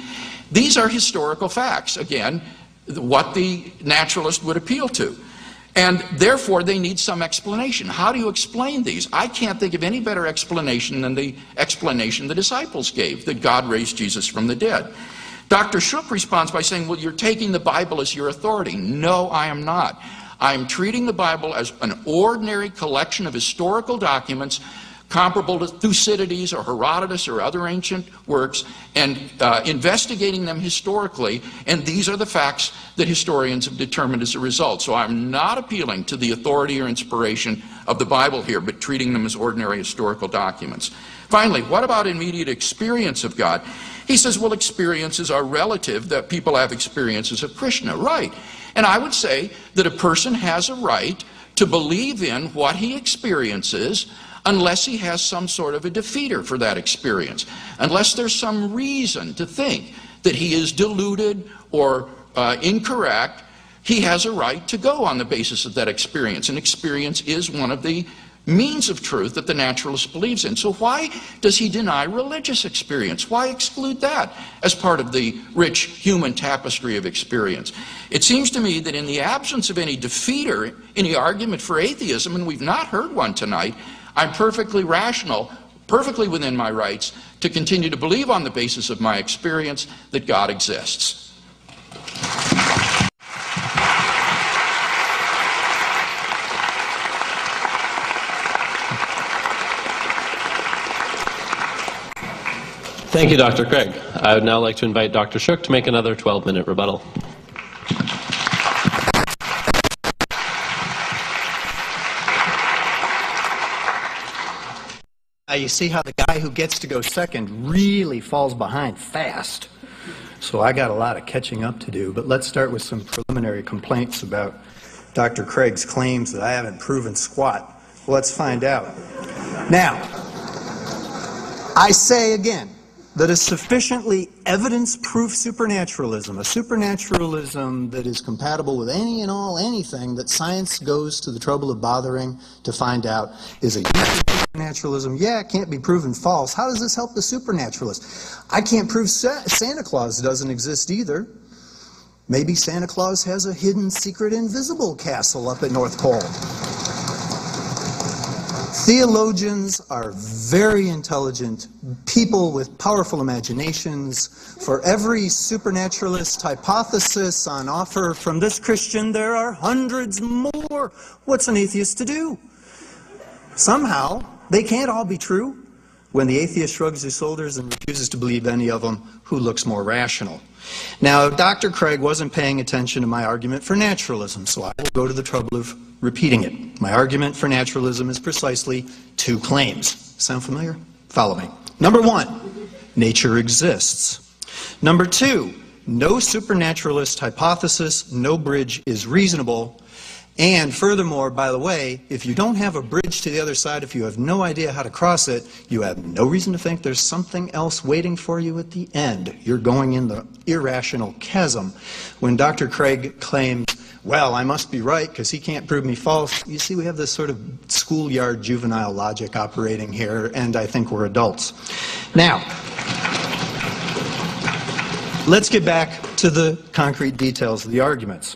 These are historical facts, again, what the naturalist would appeal to. And therefore, they need some explanation. How do you explain these? I can't think of any better explanation than the explanation the disciples gave, that God raised Jesus from the dead. Dr. Shook responds by saying, well, you're taking the Bible as your authority. No, I am not. I am treating the Bible as an ordinary collection of historical documents comparable to Thucydides or Herodotus or other ancient works, and investigating them historically, and these are the facts that historians have determined as a result. So I'm not appealing to the authority or inspiration of the Bible here, but treating them as ordinary historical documents. Finally, what about immediate experience of God? He says, well, experiences are relative, that people have experiences of Krishna. Right. And I would say that a person has a right to believe in what he experiences unless he has some sort of a defeater for that experience, unless there's some reason to think that he is deluded or incorrect. He has a right to go on the basis of that experience, and experience is one of the means of truth that the naturalist believes in. So why does he deny religious experience? Why exclude that as part of the rich human tapestry of experience? It seems to me that in the absence of any defeater, any argument for atheism, and we've not heard one tonight, I'm perfectly rational, perfectly within my rights to continue to believe on the basis of my experience that God exists. Thank you, Dr. Craig. I would now like to invite Dr. Shook to make another 12-minute rebuttal. You see how the guy who gets to go second really falls behind fast. So I got a lot of catching up to do, but let's start with some preliminary complaints about Dr. Craig's claims that I haven't proven squat. Let's find out. Now, I say again, that a sufficiently evidence-proof supernaturalism, a supernaturalism that is compatible with any and all anything that science goes to the trouble of bothering to find out, is a supernaturalism. Yeah, it can't be proven false. How does this help the supernaturalist? I can't prove Santa Claus doesn't exist either. Maybe Santa Claus has a hidden, secret, invisible castle up at North Pole. Theologians are very intelligent people with powerful imaginations. For every supernaturalist hypothesis on offer from this Christian, there are hundreds more. What's an atheist to do? Somehow, they can't all be true. When the atheist shrugs his shoulders and refuses to believe any of them, who looks more rational? Now, Dr. Craig wasn't paying attention to my argument for naturalism, so I will go to the trouble of repeating it. My argument for naturalism is precisely two claims. Sound familiar? Follow me. Number one, nature exists. Number two, no supernaturalist hypothesis, no bridge is reasonable. And furthermore, by the way, if you don't have a bridge to the other side, if you have no idea how to cross it, you have no reason to think there's something else waiting for you at the end. You're going in the irrational chasm. When Dr. Craig claims, well, I must be right because he can't prove me false, you see we have this sort of schoolyard juvenile logic operating here, and I think we're adults. Now, let's get back to the concrete details of the arguments.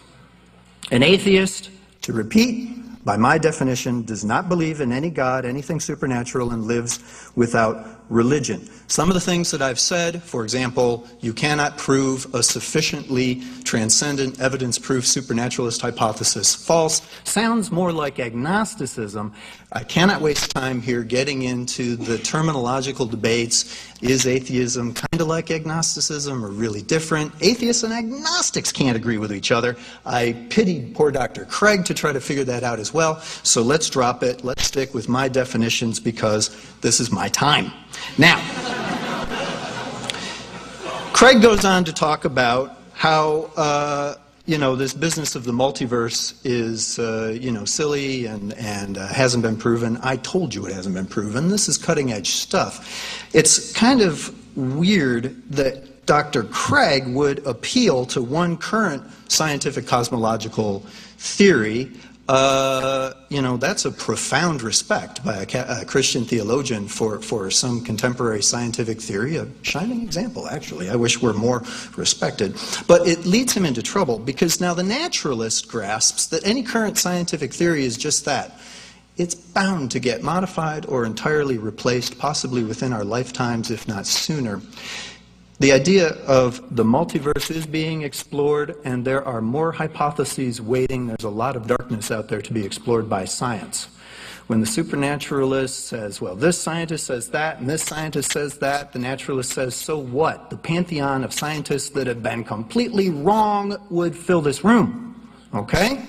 An atheist, to repeat, by my definition, does not believe in any God, anything supernatural, and lives without religion. Some of the things that I've said, for example, you cannot prove a sufficiently transcendent, evidence-proof supernaturalist hypothesis false, sounds more like agnosticism. I cannot waste time here getting into the terminological debates. Is atheism kind of like agnosticism or really different? Atheists and agnostics can't agree with each other. I pitied poor Dr. Craig to try to figure that out as well. So let's drop it. Let's stick with my definitions because this is my time. Now, Craig goes on to talk about how this business of the multiverse is, silly and hasn't been proven. I told you it hasn't been proven. This is cutting-edge stuff. It's kind of weird that Dr. Craig would appeal to one current scientific cosmological theory. That's a profound respect by a Christian theologian for some contemporary scientific theory, a shining example, actually. I wish we're more respected. But it leads him into trouble because now the naturalist grasps that any current scientific theory is just that. It's bound to get modified or entirely replaced, possibly within our lifetimes, if not sooner. The idea of the multiverse is being explored, and there are more hypotheses waiting. There's a lot of darkness out there to be explored by science. When the supernaturalist says, well, this scientist says that, and this scientist says that, the naturalist says, so what? The pantheon of scientists that have been completely wrong would fill this room, okay?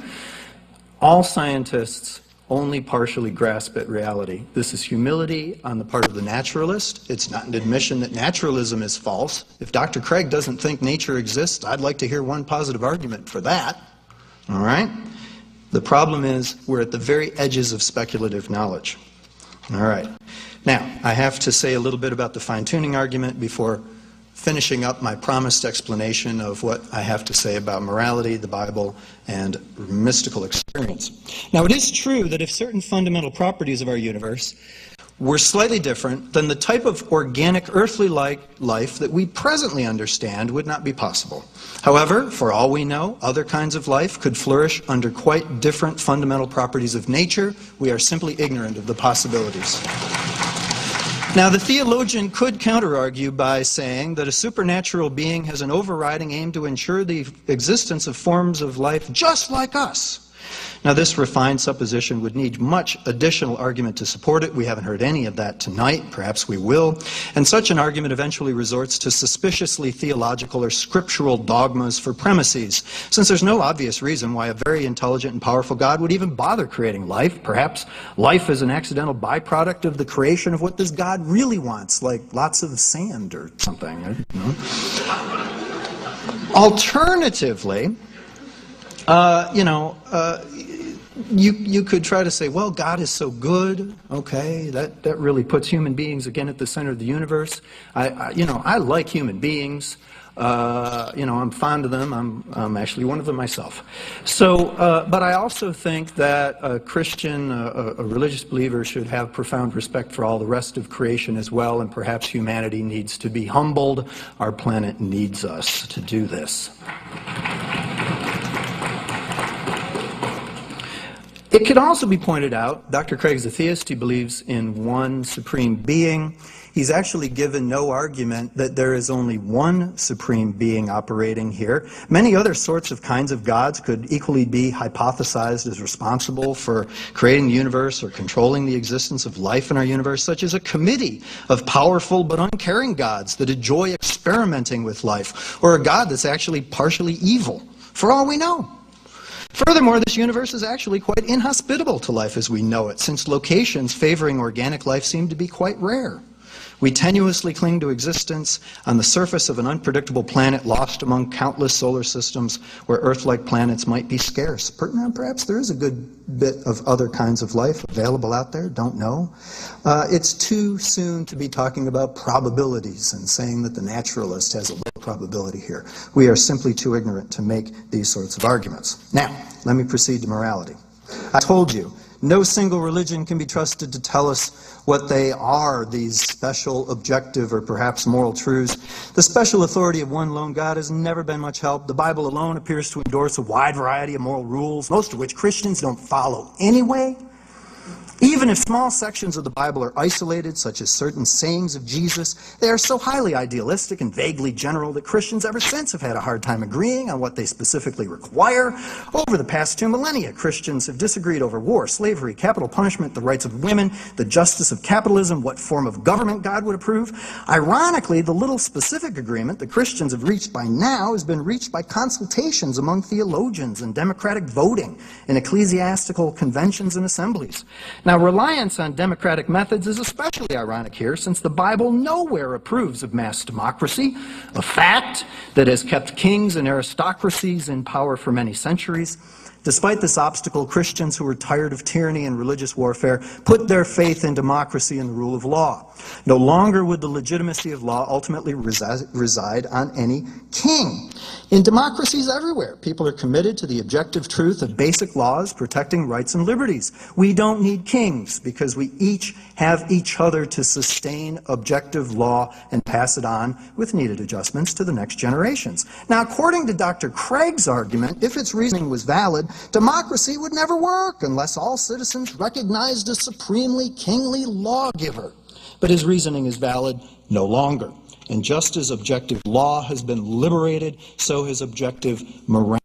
All scientists only partially grasp at reality. This is humility on the part of the naturalist. It's not an admission that naturalism is false. If Dr. Craig doesn't think nature exists, I'd like to hear one positive argument for that. All right? The problem is we're at the very edges of speculative knowledge. All right. Now, I have to say a little bit about the fine-tuning argument before finishing up my promised explanation of what I have to say about morality, the Bible, and mystical experience. Now, it is true that if certain fundamental properties of our universe were slightly different, then the type of organic earthly-like life that we presently understand would not be possible. However, for all we know, other kinds of life could flourish under quite different fundamental properties of nature. We are simply ignorant of the possibilities. Now, the theologian could counter-argue by saying that a supernatural being has an overriding aim to ensure the existence of forms of life just like us. Now, this refined supposition would need much additional argument to support it. We haven't heard any of that tonight. Perhaps we will. And such an argument eventually resorts to suspiciously theological or scriptural dogmas for premises, since there's no obvious reason why a very intelligent and powerful God would even bother creating life. Perhaps life is an accidental byproduct of the creation of what this God really wants, like lots of sand or something. You know? Alternatively, you could try to say, well, God is so good, okay, that really puts human beings again at the center of the universe. I like human beings. I'm fond of them. I'm actually one of them myself. So, but I also think that a Christian, a religious believer, should have profound respect for all the rest of creation as well, and perhaps humanity needs to be humbled. Our planet needs us to do this. It could also be pointed out, Dr. Craig's a theist. He believes in one supreme being. He's actually given no argument that there is only one supreme being operating here. Many other sorts of kinds of gods could equally be hypothesized as responsible for creating the universe or controlling the existence of life in our universe, such as a committee of powerful but uncaring gods that enjoy experimenting with life, or a god that's actually partially evil, for all we know. Furthermore, this universe is actually quite inhospitable to life as we know it, since locations favoring organic life seem to be quite rare. We tenuously cling to existence on the surface of an unpredictable planet lost among countless solar systems where Earth-like planets might be scarce. Perhaps there is a good bit of other kinds of life available out there, don't know. It's too soon to be talking about probabilities and saying that the naturalist has a low probability here. We are simply too ignorant to make these sorts of arguments. Now, let me proceed to morality. I told you, no single religion can be trusted to tell us what they are, these special, objective, or perhaps moral truths. The special authority of one lone God has never been much help. The Bible alone appears to endorse a wide variety of moral rules, most of which Christians don't follow anyway. Even if small sections of the Bible are isolated, such as certain sayings of Jesus, they are so highly idealistic and vaguely general that Christians ever since have had a hard time agreeing on what they specifically require. Over the past 2 millennia, Christians have disagreed over war, slavery, capital punishment, the rights of women, the justice of capitalism, what form of government God would approve. Ironically, the little specific agreement that Christians have reached by now has been reached by consultations among theologians and democratic voting in ecclesiastical conventions and assemblies. Now, reliance on democratic methods is especially ironic here, since the Bible nowhere approves of mass democracy, a fact that has kept kings and aristocracies in power for many centuries. Despite this obstacle, Christians who were tired of tyranny and religious warfare put their faith in democracy and the rule of law. No longer would the legitimacy of law ultimately reside on any king. In democracies everywhere, people are committed to the objective truth of basic laws protecting rights and liberties. We don't need kings because we each have each other to sustain objective law and pass it on with needed adjustments to the next generations. Now, according to Dr. Craig's argument, if its reasoning was valid, democracy would never work unless all citizens recognized a supremely kingly lawgiver. But his reasoning is valid no longer. And just as objective law has been liberated, so has objective morality.